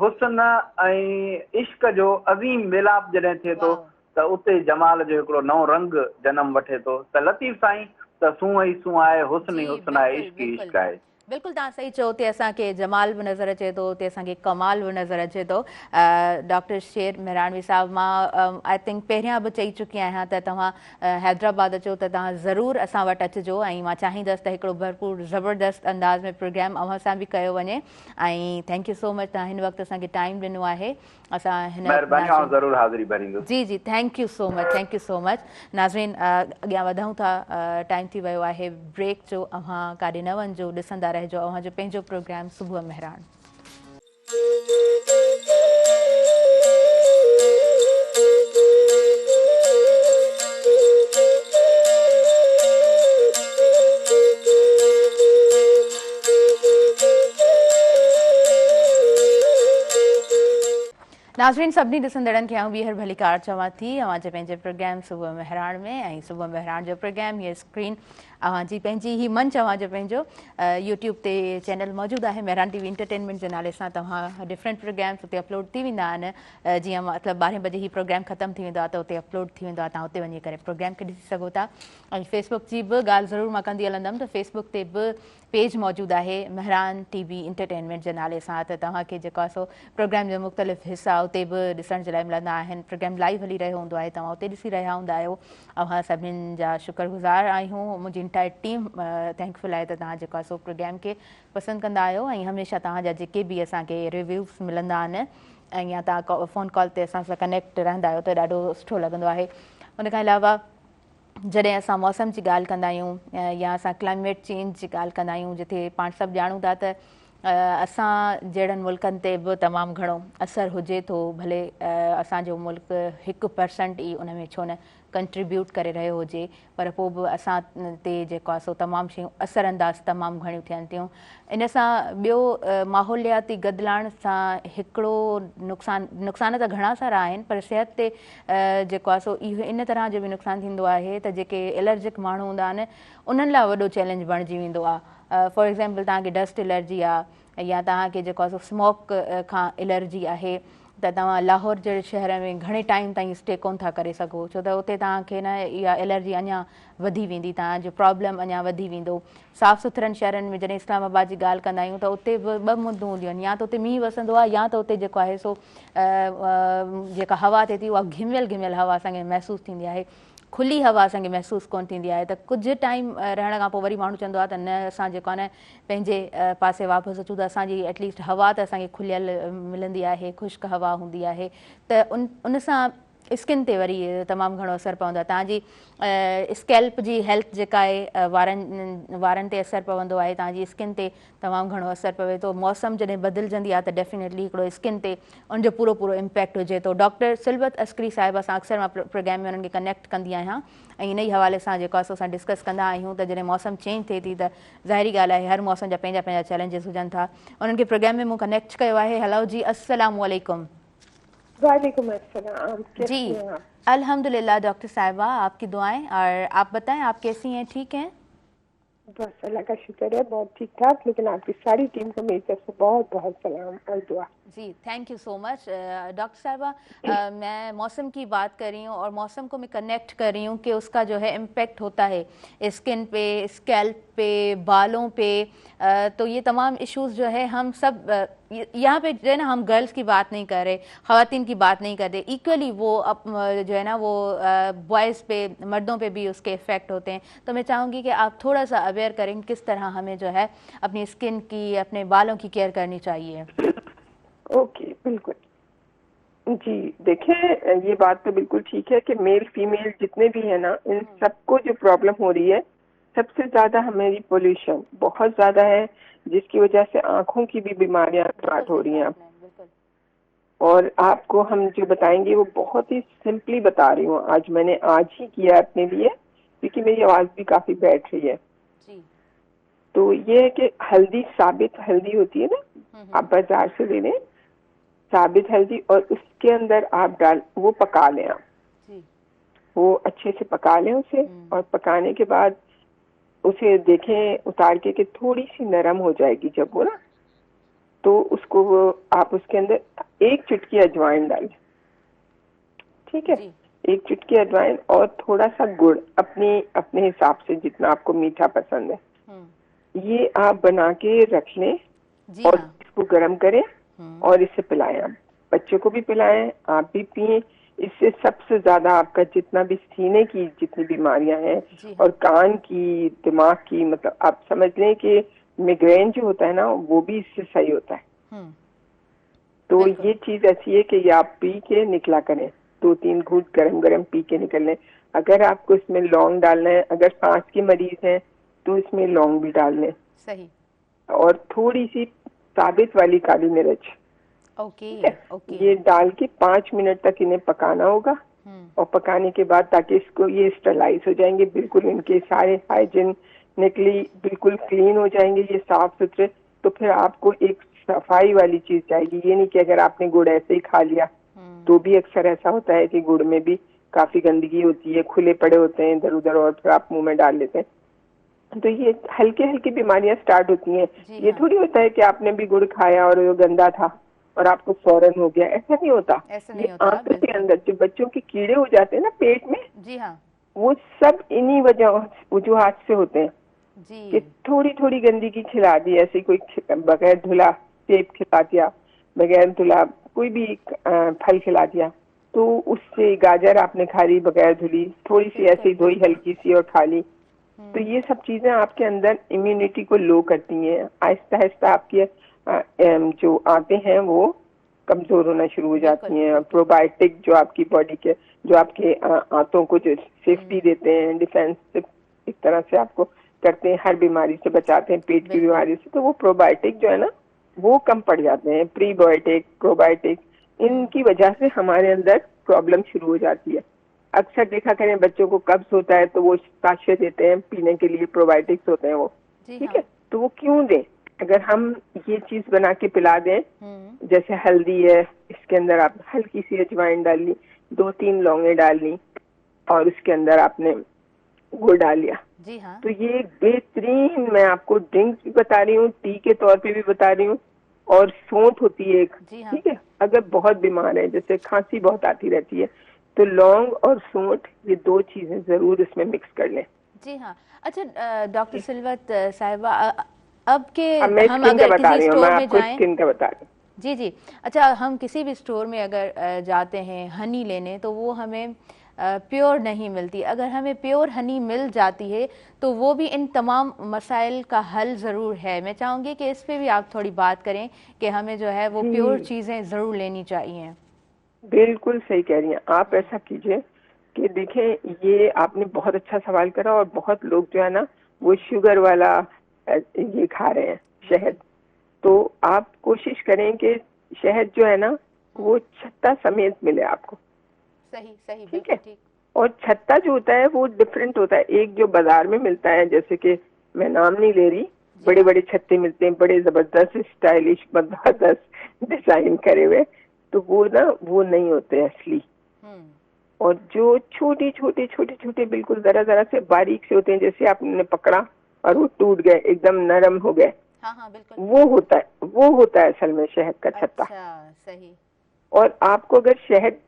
हुस्न ऐं इश्क जो अज़ीम मेलाप जॾहिं थिए थो त उते जमाल जो हिकिड़ो नओं रंग जनम वठे थो त लतीफ़ साईं त सूंहं ई सूंहं आहे हुस्न ई हुस्न आहे इश्क ई इश्क आहे बिल्कुलु तव्हां सही चओ उते असांखे जमाल बि नज़र अचे थो उते असांखे कमाल बि नज़र अचे थो डॉक्टर शेर मेहरानवी साहब मां आई थिंक पहिरियां बि चई चुकी आहियां त तव्हां हैदराबाद अचो त तव्हां ज़रूरु असां वटि अचिजो ऐं मां चाहींदसि त हिकिड़ो भरपूर ज़बरदस्त अंदाज़ में प्रोग्राम अव्हां सां बि कयो वञे ऐं थैंक यू सो मच तव्हां हिन वक़्तु असांखे टाइम ॾिनो आहे असां हिन ज़रूरु हाज़िरी भरींदुसि जी जी थैंक यू सो मच नाज़रीन अॻियां वधूं था टाइम थी वियो आहे ब्रेक जो अव्हां काॾे न वञिजो ॾिसंदा रहिजो अव्हांजो पंहिंजो प्रोग्राम सुबुह मेहरान नाज़रीन सभिनी ॾिसंदड़नि खे ॿीहर भली कार चवां थी अव्हांजे पंहिंजे प्रोग्राम सुबुह मेहरान में ऐं सुबुह मेहरान जो प्रोग्राम हीअ स्क्रीन अव्हांजी पंहिंजी ही मंच अव्हांजो पंहिंजो यूट्यूब ते चैनल मौजूदु आहे मेहरान टीवी एंटरटेनमेंट जे नाले सां तव्हां डिफरेंट प्रोग्राम्स उते अपलोड थी वेंदा आहिनि जीअं मतिलबु 12 बजे ही प्रोग्राम ख़तमु थी वेंदो आहे त उते अपलोड थी वेंदो आहे तव्हां उते वञी करे प्रोग्राम खे ॾिसी सघो था ऐं फेसबुक जी बि ॻाल्हि ज़रूरु मां कंदी हलंदमि त फेसबुक ते बि पेज मौजूदु आहे मेहरान टीवी एंटरटेनमेंट जे नाले सां त तव्हांखे जेको आहे सो प्रोग्राम जो मुख़्तलिफ़ हिसा उते बि ॾिसण जे लाइ मिलंदा आहिनि प्रोग्राम लाइव हली रहियो हूंदो आहे तव्हां उते ॾिसी रहिया हूंदा आहियो अव्हां सभिनीनि जा शुक्रगुज़ार आहियूं मुंहिंजी इंटायर टीम थैंकफुल आहे त तव्हां जेको आहे सो प्रोग्राम खे पसंदि कंदा आहियो ऐं हमेशह तव्हांजा जेके बि असांखे रिव्यूज़ मिलंदा आहिनि ऐं या तव्हां फ़ोन कॉल ते असां सां कनेक्ट रहंदा आहियो त ॾाढो सुठो लॻंदो आहे उन खां अलावा जॾहिं असां मौसम जी ॻाल्हि कंदा आहियूं या असां क्लाइमेट चेंज जी ॻाल्हि कंदा आहियूं जिते पाण सभु ॼाणूं था त असां जहिड़नि मुल्कनि ते बि तमामु घणो असरु हुजे थो भले असांजो मुल्क 1% ई उन में छो न कंट्रीब्यूट करे रहियो हुजे पर पोइ बि असां ते जेको आहे सो तमामु शयूं असरअंदाज़ तमामु घणियूं थियनि थियूं इन सां ॿियो माहौलियाती गदिलाइण सां हिकिड़ो नुक़सान त घणा सारा आहिनि पर सिहत ते जेको आहे सो इहो इन तरह जो बि नुक़सानु थींदो आहे त जेके एलर्जिक माण्हू हूंदा आहिनि उन्हनि लाइ वॾो चैलेंज बणिजी वेंदो आहे फॉर एक्ज़ाम्पल तव्हांखे डस्ट एलर्जी आहे या तव्हांखे जेको आहे सो स्मोक खां एलर्जी आहे त तव्हां लाहौर जहिड़े शहर में घणे टाइम ताईं स्टे कोन था करे सघो छो त उते तव्हांखे न इहा एलर्जी अञा वधी वेंदी तव्हांजो प्रॉब्लम अञा वधी वेंदो साफ़ु सुथरनि शहरनि में जॾहिं इस्लामाबाद जी ॻाल्हि कंदा आहियूं त उते बि 2 मुद्दूं हूंदियूं आहिनि या त उते मींहुं वसंदो आहे या त उते जेको आहे सो जेका हवा थिए थी उहा घिमियल हवा असांखे महसूसु थींदी आहे खुली हवा असांखे महसूसु कोन थींदी आहे त कुझु टाइम रहण खां पोइ वरी माण्हू चवंदो आहे त न असां जेको आहे न पंहिंजे पासे वापसि अचूं त असांजी एटलीस्ट हवा त असांखे खुलियल मिलंदी आहे ख़ुश्क हवा हूंदी आहे त उन सां स्किन ते वरी तमामु घणो असरु पवंदो आहे। तव्हांजी स्कैल्प जी हेल्थ जेका आहे वारनि ते असरु पवंदो आहे, तव्हांजी स्किन ते तमामु घणो असरु पवे थो। मौसम जॾहिं बदिलजंदी आहे त डेफिनेटली हिकिड़ो स्किन ते उनजो पूरो पूरो इम्पैक्ट हुजे थो। डॉक्टर सिलवत अस्करी साहिबा सां अक्सर मां प्रोग्राम में उन्हनि खे कनेक्ट कंदी आहियां ऐं इन ई हवाले सां जेको आहे असां डिस्कस कंदा आहियूं त जॾहिं मौसम चेंज थिए थी त ज़ाहिरी ॻाल्हि आहे हर मौसम जा पंहिंजा पंहिंजा चैलेंजिस हुजनि था। उन्हनि खे प्रोग्राम में मूं कनेक्ट कयो आहे। हेलो जी, अस्सलाम वालेकुम। वालेकुम अस्सलाम। जी अल्हम्दुलिल्लाह डॉक्टर साहिबा, आपकी दुआएं। और आप बताएं, आप कैसी हैं? ठीक हैं? बस अल्लाह का शुक्र है, बहुत ठीक ठाक। लेकिन आपकी सारी टीम को मेरी तरफ से बहुत बहुत सलाम और दुआ। जी thank you so much doctor साहिबा। मैं मौसम की बात कर रही हूँ और मौसम को मैं कनेक्ट कर रही हूँ कि उसका जो है इम्पेक्ट होता है स्किन पे, स्कैल्प पे, बालों पे। तो ये तमाम इश्यूज़ जो है हम सब यहाँ पे जो है ना, हम गर्ल्स की बात नहीं कर रहे, ख़वातीन की बात नहीं कर रहे, इक्वली वो जो है ना वो बॉयज़ पे, मर्दों पे भी उसके इफ़ेक्ट होते हैं। तो मैं चाहूँगी कि आप थोड़ा सा अवेयर करें किस तरह हमें जो है अपनी स्किन की, अपने बालों की केयर करनी चाहिए। ओके, बिल्कुल जी। देखें, ये बात तो बिल्कुल ठीक है कि मेल फीमेल जितने भी है ना, इन सबको जो प्रॉब्लम हो रही है, सबसे ज्यादा हमारी पोल्यूशन बहुत ज्यादा है, जिसकी वजह से आंखों की भी बीमारियां स्टार्ट हो रही हैं। और आपको हम जो बताएंगे वो बहुत ही सिंपली बता रही हूँ। मैंने आज ही किया अपने लिए, क्योंकि मेरी आवाज भी काफी बैठ रही है। तो ये है कि हल्दी, साबित हल्दी होती है ना, आप बाजार से ले लें साबित हल्दी, और उसके अंदर आप वो पका लें। आप वो अच्छे से पका लें उसे, और पकाने के बाद उसे देखें उतार के कि थोड़ी सी नरम हो जाएगी जब वो ना, तो उसको आप उसके अंदर एक चुटकी अजवाइन डालें। ठीक है, एक चुटकी अजवाइन और थोड़ा सा गुड़, अपने हिसाब से जितना आपको मीठा पसंद है, ये आप बना के रख लें और इसको गर्म करें और इसे पिलाएं। आप बच्चों को भी पिलाएं, आप भी पिए। इससे सबसे ज्यादा आपका जितना भी सीने की जितनी बीमारियां हैं और कान की, दिमाग की, मतलब आप समझ लें कि मिग्रेन जो होता है ना, वो भी इससे सही होता है। तो ये चीज ऐसी है कि ये आप पी के निकला करें, 2-3 घूंट गरम गरम पी के निकल लें। अगर आपको इसमें लौंग डालना है, अगर सांस के मरीज हैं तो इसमें लौंग भी डाल लें। सही। और थोड़ी सी साबित वाली काली मिर्च, ओके। ये डाल के 5 मिनट तक इन्हें पकाना होगा। और पकाने के बाद, ताकि इसको ये स्टरलाइज हो जाएंगे बिल्कुल, इनके सारे हाइजीनिकली बिल्कुल क्लीन हो जाएंगे, ये साफ सुथरे। तो फिर आपको एक सफाई वाली चीज चाहिए। ये नहीं कि अगर आपने गुड़ ऐसे ही खा लिया, तो भी अक्सर ऐसा होता है कि गुड़ में भी काफी गंदगी होती है, खुले पड़े होते हैं इधर उधर, और फिर आप मुंह में डाल लेते हैं, तो ये हल्की हल्की बीमारियां स्टार्ट होती हैं। ये थोड़ी होता है कि आपने भी गुड़ खाया और वो गंदा था और आपको फौरन हो गया, ऐसा नहीं होता। आंतों के अंदर जो बच्चों के कीड़े हो जाते हैं ना पेट में, जी हाँ, वो सब इन्हीं वजूहात से होते हैं कि थोड़ी थोड़ी गंदगी खिला दी, ऐसे कोई बगैर धुला सेब खिला दिया, बगैर धुला कोई भी फल खिला दिया, तो उससे गाजर आपने खा ली बगैर धुली, थोड़ी सी ऐसे ही धोई हल्की सी और खा ली, तो ये सब चीजें आपके अंदर इम्यूनिटी को लो करती हैं। आहिस्ता आहिस्ता आपके जो आंतें हैं वो कमजोर होना शुरू हो जाती हैं। प्रोबायोटिक जो आपकी बॉडी के, जो आपके आंतों को जो सेफ्टी देते हैं, डिफेंस एक तरह से आपको करते हैं, हर बीमारी से बचाते हैं, पेट की बीमारी से, तो वो प्रोबायोटिक जो है ना वो कम पड़ जाते हैं। प्रीबायोटिक, प्रोबायोटिक, इनकी वजह से हमारे अंदर प्रॉब्लम शुरू हो जाती है। अक्सर देखा करें बच्चों को कब्ज होता है तो वो साशे देते हैं पीने के लिए, प्रोबायोटिक्स होते हैं वो, ठीक है, तो वो क्यों दें? अगर हम ये चीज बना के पिला दें, जैसे हल्दी है, इसके अंदर आप हल्की सी अजवाइन डाल ली, 2-3 लौंगे डाल ली, और उसके अंदर आपने गुड़ डाल लिया, जी हाँ, तो ये बेहतरीन, मैं आपको ड्रिंक्स भी बता रही हूँ, टी के तौर पे भी बता रही हूँ। और सौंठ होती है एक, ठीक है, अगर बहुत बीमार है, जैसे खांसी बहुत आती रहती है, तो लौंग और सौंठ, ये 2 चीजें जरूर इसमें मिक्स कर लें। जी हाँ। अच्छा डॉक्टर सिलवत साहिबा, अब के हम अगर किसी स्टोर में जाएं, स्किन का बता रही हूँ। जी जी, अच्छा हम किसी भी स्टोर में अगर जाते हैं हनी लेने, तो वो हमें प्योर नहीं मिलती। अगर हमें प्योर हनी मिल जाती है तो वो भी इन तमाम मसाइल का हल ज़रूर है। मैं चाहूँगी कि इस पे भी आप थोड़ी बात करें कि हमें जो है वो प्योर चीज़ें ज़रूर लेनी चाहिए। बिल्कुल सही कह रही हैं आप। ऐसा कीजिए कि देखें, ये आपने बहुत अच्छा सवाल करा, और बहुत लोग जो है ना वो शुगर वाला ये खा रहे हैं शहद। तो आप कोशिश करें कि शहद जो है ना वो छत्ता समेत मिले आपको। सही सही, ठीक है। ठीक। और छत्ता जो होता है वो डिफरेंट होता है। एक जो बाजार में मिलता है, जैसे कि मैं नाम नहीं ले रही, बड़े बड़े छत्ते मिलते हैं, बड़े जबरदस्त स्टाइलिश जबरदस्त डिजाइन करे हुए, तो वो ना वो नहीं होते असली। और जो छोटे छोटे छोटे छोटे बिल्कुल जरा जरा से बारीक से होते हैं, जैसे आपने पकड़ा और वो टूट गए, एकदम नरम हो गए, हाँ, बिल्कुल। वो होता है असल में शहद का छत्ता। अच्छा, सही। और आपको अगर शहद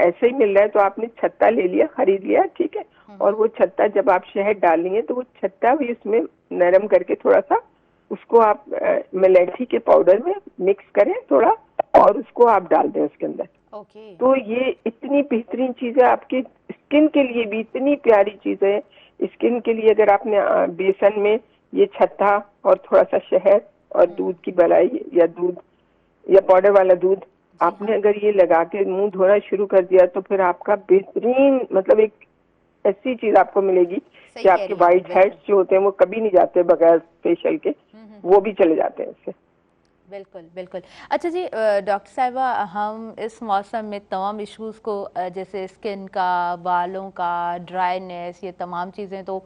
ऐसे ही मिल रहा है तो आपने छत्ता ले लिया, खरीद लिया, ठीक है। और वो छत्ता जब आप शहद डालेंगे तो वो छत्ता भी उसमें नरम करके थोड़ा सा उसको आप मिलेठी के पाउडर में मिक्स करें थोड़ा, और उसको आप डाल दें उसके अंदर। तो ये इतनी बेहतरीन चीज है, आपकी स्किन के लिए भी इतनी प्यारी चीज है। स्किन के लिए अगर आपने बेसन में ये छत्ता और थोड़ा सा शहद और दूध की मलाई या दूध या पाउडर वाला दूध आपने अगर ये लगा के मुंह धोना शुरू कर दिया, तो फिर आपका बेहतरीन मतलब एक ऐसी चीज आपको मिलेगी कि आपके वाइट हेड्स जो होते हैं वो कभी नहीं जाते बगैर फेशियल के, वो भी चले जाते हैं इससे। बिल्कुल बिल्कुल। अच्छा जी डॉक्टर साहिबा, हम इस मौसम में तमाम इश्यूज़ को जैसे स्किन का, बालों का, ड्राइनेस, ये तमाम चीज़ें तो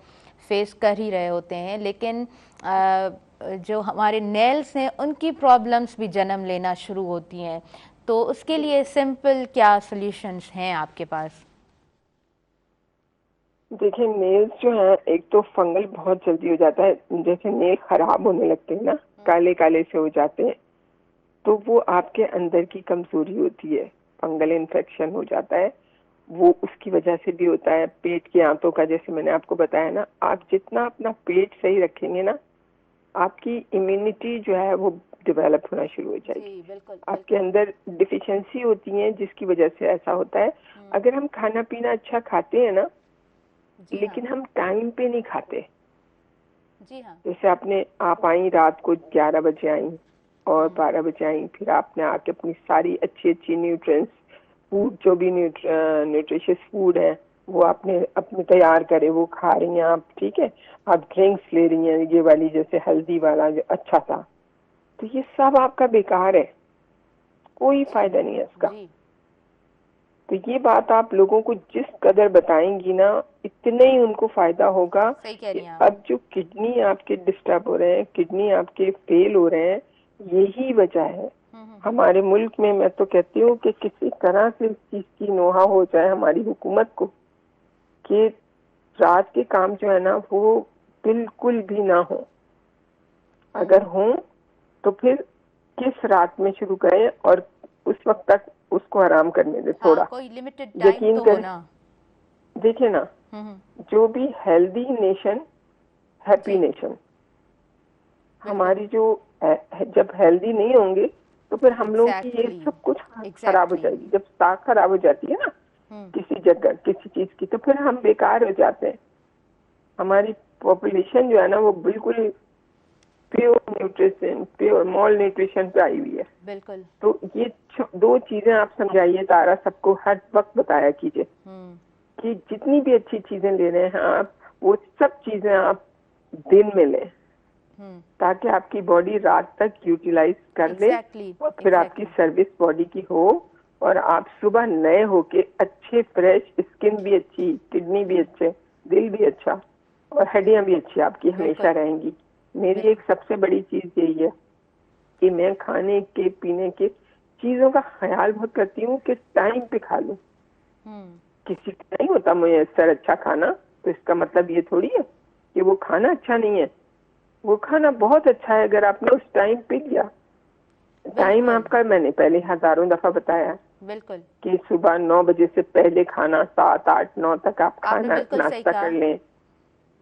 फेस कर ही रहे होते हैं, लेकिन जो हमारे नेल्स हैं उनकी प्रॉब्लम्स भी जन्म लेना शुरू होती हैं। तो उसके लिए सिंपल क्या सॉल्यूशंस हैं आपके पास? देखिए, नेल्स जो है एक तो फंगल बहुत जल्दी हो जाता है, जैसे नेल खराब होने लगते हैं ना, काले काले से हो जाते हैं, तो वो आपके अंदर की कमजोरी होती है, फंगल इन्फेक्शन हो जाता है, वो उसकी वजह से भी होता है। पेट के आंतों का, जैसे मैंने आपको बताया ना, आप जितना अपना पेट सही रखेंगे ना, आपकी इम्यूनिटी जो है वो डेवलप होना शुरू हो जाएगी। आपके अंदर डिफिशियंसी होती है जिसकी वजह से ऐसा होता है। अगर हम खाना पीना अच्छा खाते हैं ना, लेकिन हम टाइम पे नहीं खाते। जैसे आप आई रात को 11 बजे आई और 12 बजे आई, फिर आपने आके अपनी सारी अच्छी अच्छी न्यूट्रिएंट्स फूड, जो भी न्यूट्रिशियस फूड है वो आपने अपने तैयार करे, वो खा रही हैं आप, ठीक है। आप ड्रिंक्स ले रही हैं ये वाली, जैसे हल्दी वाला जो अच्छा था, तो ये सब आपका बेकार है, कोई फायदा नहीं है इसका। तो ये बात आप लोगों को जिस कदर बताएंगी ना, इतने ही उनको फायदा होगा। अब जो किडनी आपके डिस्टर्ब हो रहे हैं, किडनी आपके फेल हो रहे हैं, यही वजह है हमारे मुल्क में। मैं तो कहती हूँ कि किसी तरह से इस चीज की नोहा हो जाए हमारी हुकूमत को, कि रात के काम जो है ना वो बिल्कुल भी ना हो। अगर हो तो फिर किस रात में शुरू करें और उस वक्त तक उसको आराम करने दे थोड़ा। कोई लिमिटेड टाइम तो हो ना। देखिए ना, जो भी हेल्दी नेशन हैप्पी नेशन। हमारी जो जब हेल्दी नहीं होंगे तो फिर हम लोग की ये सब कुछ खराब हो जाएगी। जब साख खराब हो जाती है ना किसी जगह किसी चीज की, तो फिर हम बेकार हो जाते हैं। हमारी पॉपुलेशन जो है ना वो बिल्कुल pure nutrition, pure malnutrition पे आई हुई है। बिल्कुल। तो ये दो चीजें आप समझाइए तारा, सबको हर वक्त बताया कीजिए कि जितनी भी अच्छी चीजें ले रहे हैं आप, वो सब चीजें आप दिन में लें, ताकि आपकी बॉडी रात तक यूटिलाइज कर ले और फिर आपकी सर्विस बॉडी की हो, और आप सुबह नए होके अच्छे फ्रेश, स्किन भी अच्छी, किडनी भी अच्छे, दिल भी अच्छा और हड्डियां भी अच्छी आपकी हमेशा रहेंगी। मेरी एक सबसे बड़ी चीज यही है कि मैं खाने के पीने के चीजों का ख्याल बहुत करती हूँ कि टाइम पे खा लूं। किसी का नहीं होता मुझे सर अच्छा खाना, तो इसका मतलब ये थोड़ी है कि वो खाना अच्छा नहीं है। वो खाना बहुत अच्छा है अगर आपने उस टाइम पे लिया। टाइम आपका मैंने पहले हजारों दफा बताया बिल्कुल कि सुबह 9 बजे से पहले खाना, 7, 8, 9 तक आप खाना नाश्ता कर लें।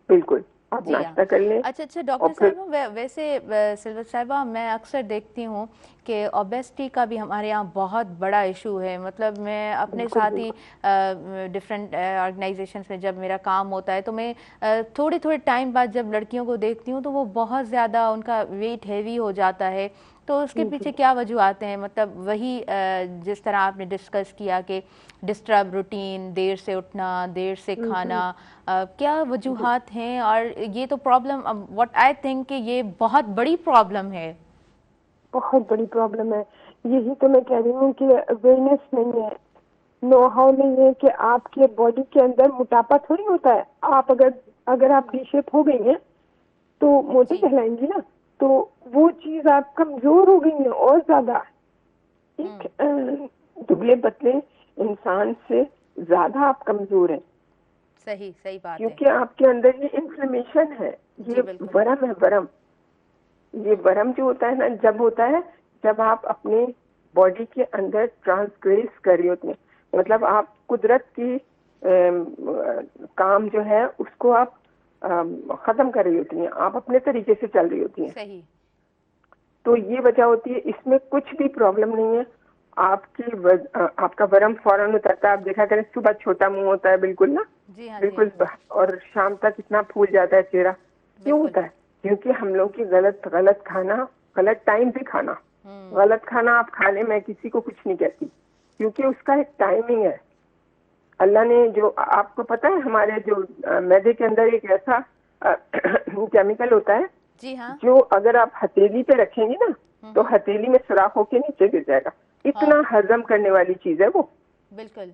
बिल्कुल आप नाश्ता कर लें। अच्छा डॉक्टर साहिबा, वैसे सिल्वर साहिबा, मैं अक्सर देखती हूँ कि ओबेसिटी का भी हमारे यहाँ बहुत बड़ा इशू है। मतलब मैं अपने साथ ही डिफरेंट ऑर्गेनाइजेशंस में जब मेरा काम होता है, तो मैं थोड़े टाइम बाद जब लड़कियों को देखती हूँ तो वो बहुत ज़्यादा उनका वेट हैवी हो जाता है। तो उसके पीछे क्या वजूहत हैं? मतलब वही जिस तरह आपने डिस्कस किया कि डिस्टर्ब रूटीन, देर से उठना, देर से खाना, क्या वजूहत हैं? और ये तो प्रॉब्लम, व्हाट आई थिंक कि ये बहुत बड़ी प्रॉब्लम है। बहुत बड़ी प्रॉब्लम है। यही तो मैं कह रही हूँ कि अवेयरनेस नहीं है, नो हाउ नहीं है कि आपके बॉडी के अंदर मोटापा थोड़ी होता है। आप अगर आप डी शेप हो गई हैं तो मोटी कहलाएंगी ना, तो वो चीज आप कमजोर हो गई है और ज्यादा। एक दुबले पतले इंसान से ज्यादा आप कमजोर हैं। सही सही बात क्योंकि आपके अंदर ये इन्फ्लेमेशन है, ये वरम है, वरम। ये वरम जो होता है ना, जब होता है जब आप अपने बॉडी के अंदर ट्रांसग्रेस कर रही होती हैं, मतलब आप कुदरत की काम जो है उसको आप खत्म कर रही होती हैं, आप अपने तरीके से चल रही होती हैं। सही। तो ये वजह होती है, इसमें कुछ भी प्रॉब्लम नहीं है। आपका वरम फौरन उतरता है। आप देखा करें सुबह छोटा मुंह होता है बिल्कुल ना, जी हाँ, बिल्कुल, और शाम तक इतना फूल जाता है चेहरा। क्यों होता है? क्योंकि हम लोग की गलत खाना, गलत टाइम पे खाना। गलत खाना आप खाने, मैं किसी को कुछ नहीं कहती, क्योंकि उसका एक टाइमिंग है। अल्लाह ने जो, आपको पता है हमारे जो मैदे के अंदर एक ऐसा केमिकल होता है, जी हाँ, जो अगर आप हथेली पे रखेंगे ना तो हथेली में सुराख होके नीचे गिर जाएगा। इतना हजम करने वाली चीज है वो। बिल्कुल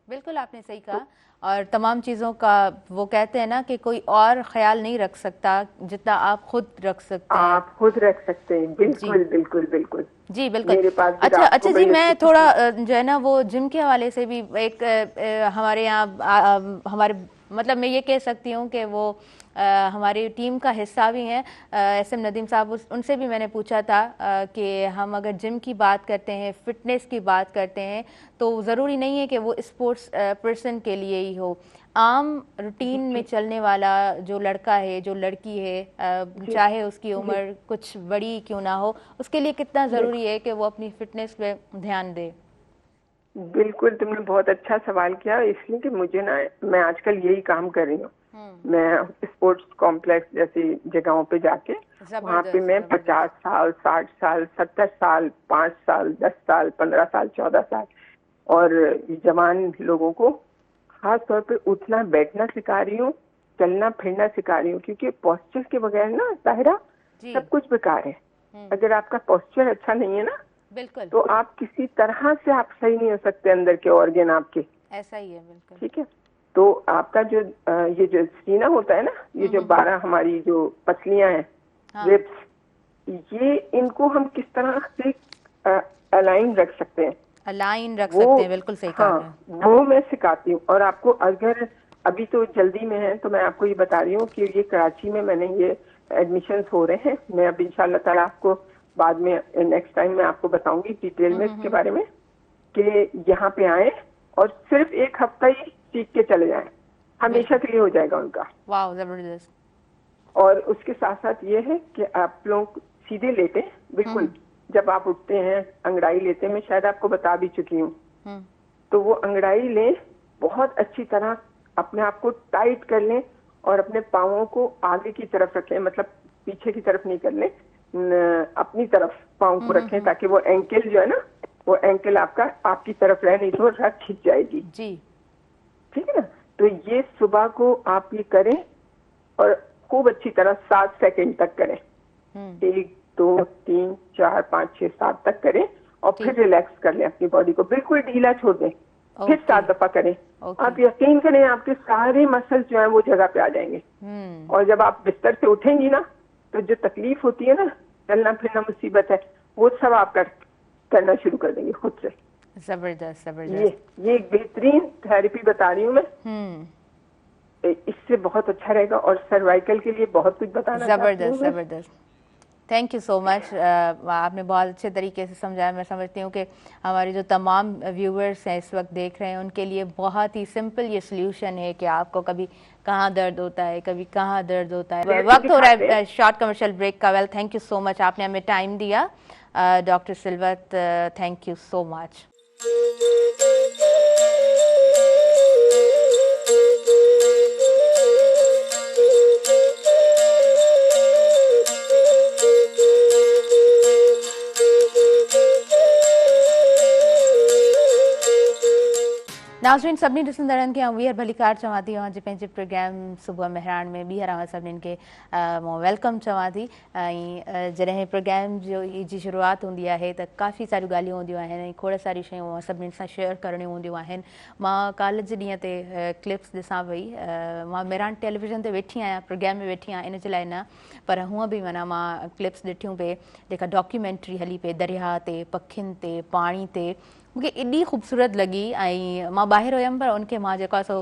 बिल्कुल आपने सही कहा। और तमाम चीज़ों का वो कहते हैं ना कि कोई और ख्याल नहीं रख सकता जितना आप खुद रख सकते हैं। आप खुद रख सकते हैं, बिल्कुल बिल्कुल बिल्कुल जी बिल्कुल। मेरे पास अच्छा जी, मैं थोड़ा जो है ना वो जिम के हवाले से भी एक हमारे यहाँ हमारे, मतलब मैं ये कह सकती हूँ कि वो हमारी टीम का हिस्सा भी हैं, SM नदीम साहब। उनसे भी मैंने पूछा था कि हम अगर जिम की बात करते हैं, फिटनेस की बात करते हैं, तो ज़रूरी नहीं है कि वो स्पोर्ट्स पर्सन के लिए ही हो। आम रूटीन में चलने वाला जो लड़का है, जो लड़की है, चाहे उसकी उम्र कुछ बड़ी क्यों ना हो, उसके लिए कितना ज़रूरी है कि वो अपनी फिटनेस पे ध्यान दे। बिल्कुल, तुमने बहुत अच्छा सवाल किया, इसलिए कि मुझे ना, मैं आजकल यही काम कर रही हूँ। मैं स्पोर्ट्स कॉम्प्लेक्स जैसी जगहों पे जाके वहाँ पे मैं 50 साल, 60 साल, 70 साल, 5 साल, 10 साल, 15 साल, 14 साल और जवान लोगों को खास तौर पे उठना बैठना सिखा रही हूँ, चलना फिरना सिखा रही हूँ। क्योंकि पोस्चर के बगैर ना ताहिरा सब कुछ बेकार है। अगर आपका पोस्चर अच्छा नहीं है ना, बिल्कुल, तो आप किसी तरह से आप सही नहीं हो सकते, अंदर के ऑर्गन आपके। ऐसा ही है, बिल्कुल। ठीक है, तो आपका जो ये जो सीना होता है ना, ये जो 12 हमारी जो पसलियां हैं, रिब्स, ये इनको हम किस तरह से अलाइन रख सकते हैं, अलाइन रख सकते हैं, बिल्कुल सही कहा। हाँ, वो मैं सिखाती हूँ। और आपको अगर अभी तो जल्दी में है तो मैं आपको ये बता रही हूँ कि ये कराची में मैंने ये एडमिशंस हो रहे हैं। मैं अभी इंशाल्लाह ताला आपको बाद में नेक्स्ट टाइम मैं आपको बताऊंगी डिटेल में इसके बारे में, कि यहाँ पे आए और सिर्फ एक हफ्ता ही सीख के चले जाएं, हमेशा के लिए हो जाएगा उनका। वाह, जबरदस्त। और उसके साथ साथ ये है कि आप लोग सीधे लेटे, बिल्कुल जब आप उठते हैं अंगड़ाई लेते हैं, मैं शायद आपको बता भी चुकी हूँ। तो वो अंगड़ाई लें, बहुत अच्छी तरह अपने आप को टाइट कर लें और अपने पाँवों को आगे की तरफ रखें, मतलब पीछे की तरफ नहीं कर लें, अपनी तरफ पाँव को रखें, ताकि वो एंकल जो है ना, वो एंकल आपकी तरफ रहे, नहीं तो रग खिंच जाएगी जी। ठीक है ना? तो ये सुबह को आप ये करें और खूब अच्छी तरह 7 सेकंड तक करें। 1 2 3 4 5 6 7 तक करें और फिर रिलैक्स कर लें अपनी बॉडी को, बिल्कुल ढीला छोड़ दें। फिर 7 दफा करें। आप यकीन करें, आपके सारे मसल्स जो है वो जगह पे आ जाएंगे। और जब आप बिस्तर से उठेंगी ना, तो जो तकलीफ होती है ना, चलना फिरना मुसीबत है, वो सब आप करना शुरू कर देंगे खुद से। जबरदस्त जबरदस्त। ये एक बेहतरीन थेरेपी बता रही हूँ मैं। इससे बहुत अच्छा रहेगा और सर्वाइकल के लिए बहुत कुछ बताना चाहती हूँ। जबरदस्त जबरदस्त, थैंक यू सो मच। आपने बहुत अच्छे तरीके से समझाया। मैं समझती हूँ कि हमारे जो तमाम व्यूअर्स हैं इस वक्त देख रहे हैं, उनके लिए बहुत ही सिंपल ये सोल्यूशन है कि आपको कभी कहाँ दर्द होता है, कभी कहाँ दर्द होता है। वक्त हो रहा है शॉर्ट कमर्शियल ब्रेक का। Well, thank you so much, आपने हमें टाइम दिया। Doctor Silwat, thank you so much. नाज़रीन सभिनी ॾिसंदड़नि खे वीहर भलीकार चवां थी जे पंहिंजे प्रोग्राम सुबुह मेहरान में ॿीहर सभिनीनि खे मां वेलकम चवां थी। ऐं जॾहिं प्रोग्राम जो जी शुरूआति हूंदी आहे त काफ़ी सारियूं ॻाल्हियूं हूंदियूं आहिनि ऐं खोड़ सारियूं शयूं सभिनीनि सां शेयर करणियूं हूंदियूं आहिनि। मां कल्ह जे ॾींहं ते क्लिप्स ॾिसां पई, मां मेहरान टेलीविज़न ते वेठी आहियां, प्रोग्राम में वेठी आहियां, इन जे लाइ न पर हूअं बि माना मां क्लिप्स ॾिठियूं पे जेका डॉक्यूमेंट्री हली पे दरिया ते, पखियुनि ते, पाणी ते, मूंखे एॾी ख़ूबसूरत लॻी। ऐं मां ॿाहिरि हुयमि पर उनखे मां जेको आहे सो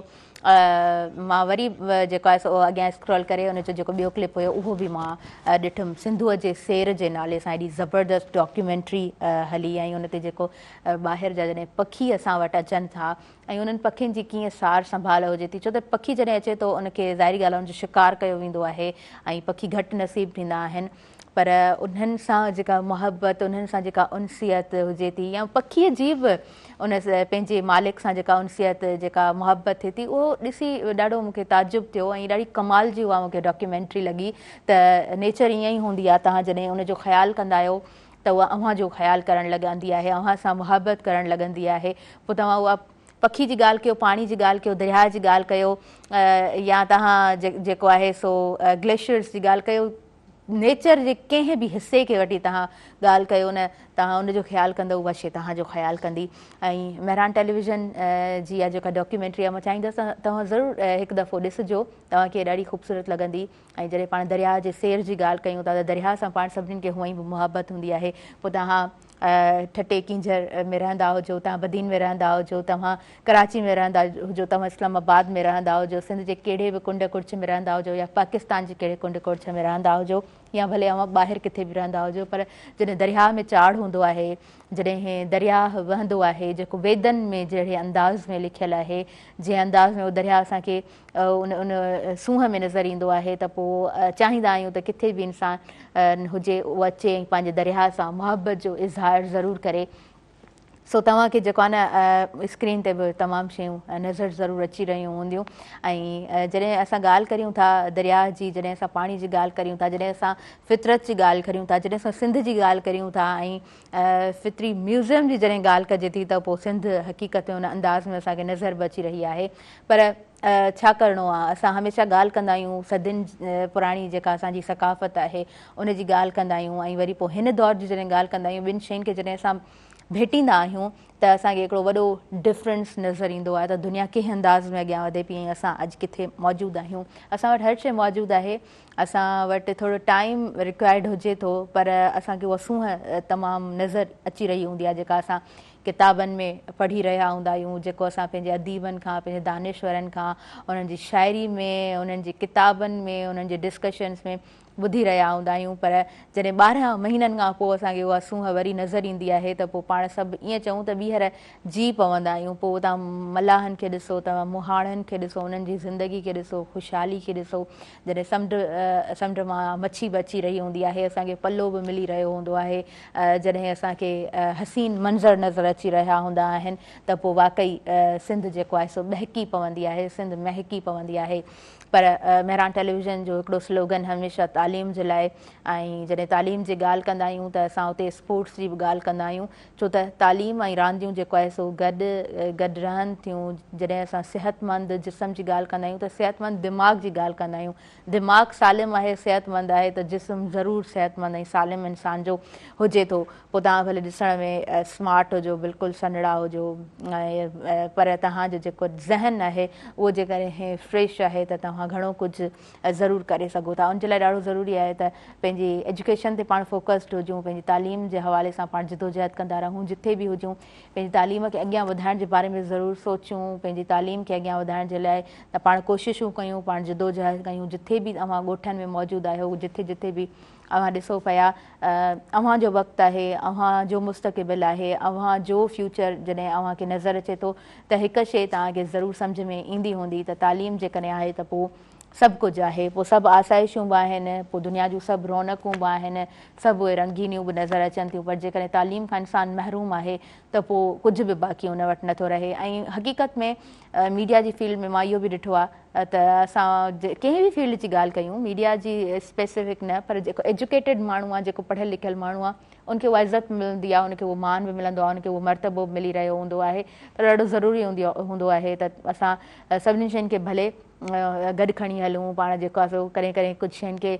मां वरी जेको आहे सो अॻियां स्क्रॉल करे उनजो जेको ॿियो क्लिप हुयो उहो बि मां ॾिठुमि। सिंधूअ जे सेर जे नाले सां एॾी ज़बरदस्त डॉक्यूमेंट्री हली। ऐं उन ते जेको ॿाहिरि जा जॾहिं पखी असां वटि अचनि था ऐं उन्हनि पखियुनि जी कीअं सार संभाल हुजे थी, छो त पखी जॾहिं अचे थो उनखे ज़ाहिरी ॻाल्हि आहे उनजो शिकार कयो वेंदो आहे ऐं पखी घटि नसीब थींदा आहिनि, पर उन्हनि सां जेका मुहबत, उन्हनि सां जेका उनसियत हुजे थी या पखीअ जी बि उन पंहिंजे मालिक सां जेका उनसियत जेका मुहबत थिए थी, उहो ॾिसी ॾाढो मूंखे ताजुब थियो ऐं ॾाढी कमाल जी उहा मूंखे डॉक्यूमेंट्री लॻी त नेचर ईअं ई हूंदी आहे। तव्हां जॾहिं उनजो ख़्यालु कंदा आहियो त उहा अव्हां जो ख़्यालु करणु लॻंदी आहे, अव्हां सां मुहबत करणु लॻंदी आहे। पोइ तव्हां उहा पखी जी ॻाल्हि कयो, पाणी जी ॻाल्हि कयो, दरिया जी ॻाल्हि कयो, या तव्हां जेको आहे सो ग्लेशियर्स जी ॻाल्हि कयो, नेचर जे कंहिं बि हिसे खे वठी तव्हां ॻाल्हि कयो न, तव्हां उनजो ख़्यालु कंदव उहा शइ तव्हांजो ख़्यालु कंदी। ऐं मेहरान टेलीविज़न जी इहा जेका डॉक्यूमेंट्री आहे मां चाहींदसि तव्हां ज़रूरु हिकु दफ़ो ॾिसिजो, तव्हांखे ॾाढी ख़ूबसूरत लॻंदी। ऐं जॾहिं पाण दरिया जे सेर जी ॻाल्हि कयूं था त दरिया सां पाण सभिनीनि खे हूअं ई मुहबत हूंदी आहे। पोइ तव्हां ठटे किंजर में रहंदा हुजो, तव्हां बदीन में रहंदा हुजो, तव्हां कराची में रहंदा हुजो, तव्हां इस्लामाबाद में रहंदा हुजो, सिंध जे कहिड़े बि कुंड कुर्छ में रहंदा हुजो या पाकिस्तान जे कहिड़े कुंड कुर्छ में रहंदा हुजो या भले अव्हां ॿाहिरि किथे बि रहंदा हुजो, पर जॾहिं दरिया में चाढ़ हूंदो आहे, जॾहिं दरिया वहंदो आहे, जेको वेदनि में जहिड़े अंदाज़ में लिखियलु आहे, जंहिं अंदाज़ में उहो दरिया असांखे उन सूंहं में नज़र ईंदो आहे, त पोइ चाहींदा आहियूं त किथे बि इंसानु हुजे उहो अचे ऐं पंहिंजे दरिया सां मुहबत जो इज़हार ज़रूरु करे। सो तव्हांखे जेको आहे न स्क्रीन ते बि तमामु शयूं नज़र ज़रूरु अची रहियूं हूंदियूं। ऐं जॾहिं असां ॻाल्हि करियूं था दरिया जी, जॾहिं असां पाणी जी ॻाल्हि करियूं था, जॾहिं असां फितरत जी ॻाल्हि करियूं था, जॾहिं असां सिंध जी ॻाल्हि करियूं था ऐं फितरी म्यूज़ियम जी जॾहिं ॻाल्हि कजे थी त पोइ सिंध हक़ीक़त में उन अंदाज़ में असांखे नज़र बि अची रही आहे। पर छा करिणो आहे, असां हमेशह ॻाल्हि कंदा आहियूं सदियुनि पुराणी जेका असांजी सकाफ़त आहे उन जी ॻाल्हि कंदा आहियूं ऐं वरी पोइ हिन दौर जी जॾहिं ॻाल्हि कंदा आहियूं, ॿिनि शयुनि खे जॾहिं असां भेटींदा आहियूं त असांखे हिकिड़ो वॾो डिफरेंस नज़र ईंदो आहे त दुनिया कंहिं अंदाज़ में अॻियां वधे पई ऐं असां अॼु किथे मौजूदु आहियूं। असां वटि हर शइ मौजूदु आहे, असां वटि थोरो टाइम रिक्वायर्ड हुजे थो, पर असांखे उहा सूंहं तमामु नज़र अची रही हूंदी आहे जेका असां किताबनि में पढ़ी रहिया हूंदा आहियूं, जेको असां पंहिंजे अदीबनि खां, पंहिंजे दानिश्वरनि खां, उन्हनि जी शाइरी में, उन्हनि जी किताबनि में, उन्हनि जे डिस्कशन्स में ॿुधी रहिया हूंदा आहियूं। पर जॾहिं 12 महीननि खां पोइ असांखे उहा सूंहं वरी नज़र ईंदी आहे त पोइ पाण सभु ईअं चऊं त ॿीहर जी पवंदा आहियूं। पोइ तव्हां मलाहनि खे ॾिसो, तव्हां मुहाणनि खे ॾिसो, उन्हनि जी ज़िंदगी खे ॾिसो, ख़ुशहाली खे ॾिसो, जॾहिं समुंड मां मच्छी बि अची रही हूंदी आहे, असांखे पल्लो बि मिली रहियो हूंदो आहे, जॾहिं असांखे हसीन मंज़र नज़र अची रहिया हूंदा आहिनि त पोइ वाक़ई सिंध जेको आहे सो बहकी पवंदी आहे, सिंध महकी पवंदी आहे। पर मेहरान टेलीविज़न जो हिकिड़ो स्लोगन हमेशह तालीम जे लाइ, ऐं जॾहिं तालीम जी ॻाल्हि कंदा आहियूं त असां उते स्पोर्ट्स जी बि ॻाल्हि कंदा आहियूं, छो त तालीम ऐं रांदियूं जेको आहे सो गॾु रहनि थियूं। जॾहिं असां सिहतमंद जिस्म जी ॻाल्हि कंदा आहियूं त सिहतमंद दिमाग़ जी ॻाल्हि कंदा आहियूं। दिमाग़ सालिम आहे, सिहतमंद आहे त जिस्म ज़रूरु सिहतमंद ऐं सालिम इंसान जो हुजे थो। पोइ तव्हां भले ॾिसण में स्मार्ट हुजो, बिल्कुलु सन्हड़ा हुजो, पर तव्हांजो जेको ज़हन आहे उहो जेकॾहिं फ्रेश आहे त तव्हां घणो कुझु ज़रूरु करे सघो था। उनजे लाइ ॾाढो ज़रूरी आहे त पंहिंजी एजुकेशन ते पाण फोकस्ड हुजूं, पंहिंजी तालीम जे हवाले सां पाण जिदोजहद कंदा रहूं, जिथे बि हुजूं पंहिंजी तालीम खे अॻियां वधाइण जे बारे में ज़रूरु सोचूं, पंहिंजी तालीम खे अॻियां वधाइण जे लाइ त पाण कोशिशूं कयूं, पाण जिदोजहद कयूं। जिथे बि तव्हां ॻोठनि में मौजूदु आहियो, जिथे जिथे बि अव्हां ॾिसो पिया, अव्हांजो वक़्तु आहे, अव्हांजो मुस्तक़बिल आहे, अव्हांजो फ्यूचर जॾहिं अव्हांखे नज़र अचे थो त हिकु शइ तव्हांखे ज़रूरु सम्झ में ईंदी हूंदी त तालीम जेकॾहिं आहे त पोइ सब कुछ है, पोइ सभु आसाइशूं बि आहिनि, पोइ दुनिया जूं सभु रौनकूं बि आहिनि, सभु उहे रंगीनियूं बि नज़र अचनि थियूं, पर जेकॾहिं तालीम खां इंसानु महरूम आहे त पोइ कुझु बि बाक़ी हुन वटि नथो रहे। ऐं हक़ीक़त में मीडिया जी फील्ड में मां इहो बि ॾिठो आहे त असां कंहिं बि फील्ड जी ॻाल्हि कयूं, मीडिया जी स्पेसिफिक न, पर जेको एजुकेटेड माण्हू आहे, जेको पढ़ियलु लिखियलु माण्हू आहे, उनखे उहा इज़त मिलंदी आहे, उनखे उहो मान बि मिलंदो आहे, उनखे उहो मर्तबो मिली रहियो हूंदो आहे। त ॾाढो ज़रूरी हूंदो आहे त असां सभिनी शयुनि खे भले गॾु खणी हलूं, पाण जेको आहे सो करे करे कुझु शयुनि खे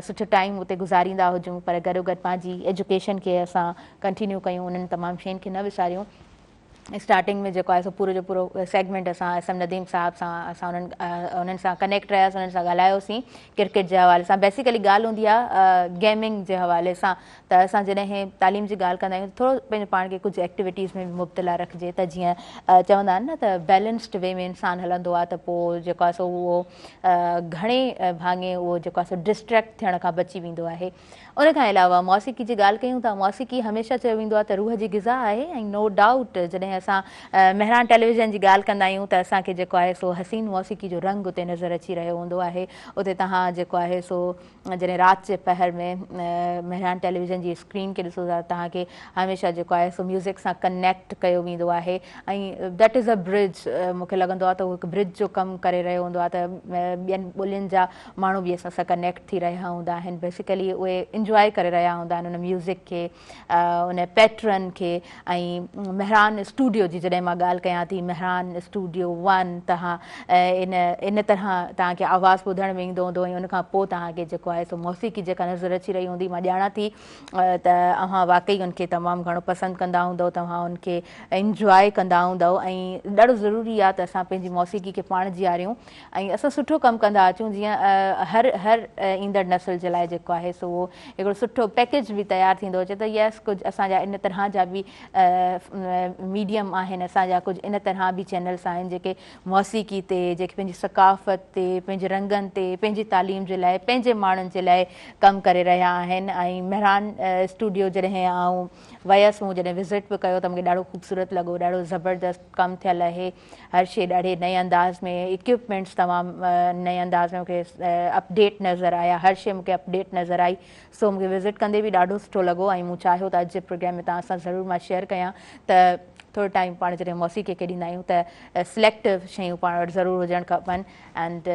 सुठो टाइम उते गुज़ारींदा हुजूं, पर गॾोगॾु पंहिंजी एजुकेशन खे असां कंटिन्यू कयूं, उन्हनि तमामु शयुनि खे न विसारियूं। स्टार्टिंग में जेको आहे सो पूरो जो पूरो सेगमेंट असां SM नदीम साहब सां असां उन्हनि सां कनेक्ट रहियासीं, उन्हनि सां ॻाल्हायोसीं क्रिकेट जे हवाले सां। बेसिकली ॻाल्हि हूंदी आहे गेमिंग जे हवाले सां, त असां जॾहिं तालीम जी ॻाल्हि कंदा आहियूं थोरो पंहिंजे पाण खे कुझु एक्टिविटीज़ में बि मुब्तला रखिजे, त जीअं चवंदा आहिनि न त बैलेंस्ड वे में इंसानु हलंदो आहे, त पोइ जेको आहे सो उहो घणे भाङे उहो जेको आहे सो डिस्ट्रैक्ट थियण खां बची वेंदो आहे। उनखां अलावा मौसीक़ी जी ॻाल्हि कयूं था, मौसीक़ी हमेशह चयो वेंदो आहे त रूह जी ग़िज़ा आहे, ऐं नो डाउट जॾहिं असां मेहरान टेलीविज़न जी ॻाल्हि कंदा आहियूं त असांखे जेको आहे सो हसीन मौसीक़ी जो रंग उते नज़र अची रहियो हूंदो आहे। उते तव्हां जेको आहे सो जॾहिं राति जे पहर में मेहरान टेलीविज़न जी स्क्रीन खे ॾिसो था, तव्हांखे हमेशह जेको आहे सो म्यूज़िक सां कनेक्ट कयो वेंदो आहे, ऐं दैट इज़ अ ब्रिज। मूंखे लॻंदो आहे त उहो हिकु ब्रिज जो कमु करे रहियो हूंदो आहे, त ॿियनि ॿोलियुनि जा माण्हू बि असां सां कनेक्ट थी रहिया हूंदा आहिनि, बेसिकली उहे इंजॉय करे रहिया हूंदा आहिनि उन म्यूज़िक खे, उन पैटर्न खे। ऐं मेहरान स्टूडियो जी जॾहिं मां ॻाल्हि कयां थी, मेहरान स्टूडियो 1, तव्हां इन तरह तव्हांखे आवाज़ु ॿुधण में ईंदो हूंदो, ऐं उनखां पोइ तव्हांखे जेको आहे सो मौसीक़ी जेका नज़र अची रही हूंदी, मां ॼाणा थी त अव्हां वाक़ई उनखे तमामु घणो पसंदि कंदा हूंदव, तव्हां उनखे इंजॉय कंदा हूंदव। ऐं ॾाढो ज़रूरी आहे त असां पंहिंजी मौसीक़ी खे पाण जीआरियूं, ऐं असां सुठो कमु कंदा अचूं, जीअं हर ईंदड़ नस्ल जे लाइ जेको आहे सो उहो हिकिड़ो सुठो पैकेज बि तयारु थींदो अचे, त यस कुझु असांजा इन तरह जा बि मीडियम आहिनि, असांजा कुझु इन तरह बि चैनल्स आहिनि जेके मौसीक़ी ते, जेके पंहिंजी सकाफ़त ते, पंहिंजे रंगनि ते, पंहिंजी तालीम जे लाइ, पंहिंजे माण्हुनि जे लाइ कमु करे रहिया आहिनि। ऐं मेहरान स्टूडियो जॾहिं आऊं वयसि, मूं जॾहिं विज़िट बि कयो त मूंखे ॾाढो ख़ूबसूरत लॻो, ॾाढो ज़बरदस्त कमु थियल आहे, हर शइ ॾाढे नए अंदाज़ में, इक्विपमेंट्स तमामु नए अंदाज़ में मूंखे अपडेट नज़र आया, हर शइ मूंखे अपडेट नज़र आई। सो मूंखे विज़िट कंदे बि ॾाढो सुठो लॻो, ऐं मूं चाहियो त अॼु जे प्रोग्राम में तव्हां सां ज़रूरु मां शेयर कयां त थोरो टाइम पाण जॾहिं मौसीक़ी खे ॾींदा आहियूं त सिलेक्टिव शयूं पाण वटि ज़रूरु हुजणु खपनि। एंड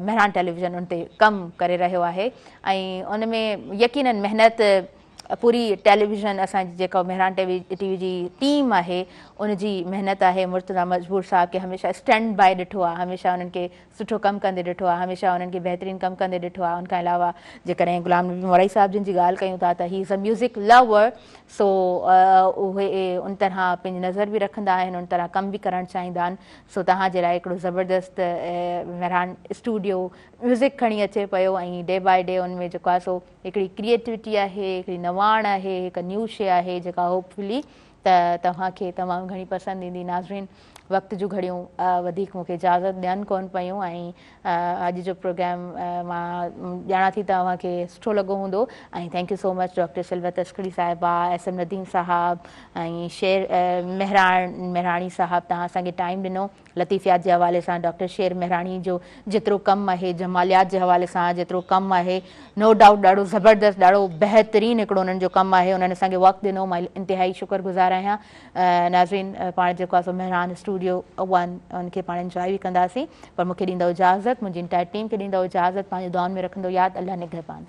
मेहरान टेलीविज़न उन ते कमु करे रहियो आहे, ऐं उन में यकीनन महिनत पूरी टेलीविज़न असांजी जेका मेहरान टीवी जी टीम आहे उनजी महिनत आहे। मुर्तज़ा मजबूर साहब खे हमेशह स्टैंड बाय ॾिठो आहे, हमेशह उन्हनि खे सुठो कमु कंदे ॾिठो आहे, हमेशह उन्हनि खे बहितरीनु कमु कंदे ॾिठो आहे। उनखां अलावा जेकॾहिं गुलाम नबी मौलवी साहब जिन जी ॻाल्हि कयूं था त he is a music lover, so उहे उन तरह पंहिंजी नज़र बि रखंदा आहिनि, उन तरह कमु बि करणु चाहींदा आहिनि। सो तव्हांजे लाइ हिकिड़ो ज़बरदस्त मेहरान स्टूडियो म्यूज़िक खणी अचे पियो, ऐं डे बाय डे उनमें जेको आहे सो हिकिड़ी क्रिएटिविटी आहे, हिकिड़ी नवाण आहे, हिकु न्यू शइ आहे जेका होपफुली त तव्हांखे तमामु घणी पसंदि ईंदी। नाज़रीन, वक़्त जूं घड़ियूं वधीक मूंखे इजाज़त ॾियनि कोन पियूं, ऐं अॼु जो प्रोग्राम मां ॼाणा थी तव्हांखे सुठो लॻो हूंदो। ऐं thank you so much doctor Silwat Askari साहिबा, SM नदीम साहब, ऐं मेहराणी साहब, तव्हां असांखे टाइम ॾिनो। लतीफ़ियात जे हवाले सां डॉक्टर शेर मेहराणी जो जेतिरो कमु आहे, जमालियात जे हवाले सां जेतिरो कमु आहे, नो डाउट ॾाढो ज़बरदस्त, ॾाढो बहितरीनु हिकिड़ो उन्हनि जो कमु आहे। उन्हनि असांखे वक़्तु ॾिनो, मां इंतिहाई शुक्रगुज़ार आहियां। नाज़रीन, पाण जेको आहे सो मेहरान स्टूडियो 1 उनखे पाण इंजॉय बि कंदासीं, पर मूंखे ॾींदो इजाज़त, मुंहिंजी इंटायर टीम खे ॾींदो इजाज़त, पंहिंजे दुआनि में रखंदो यादि। अल्लाह निगहबान।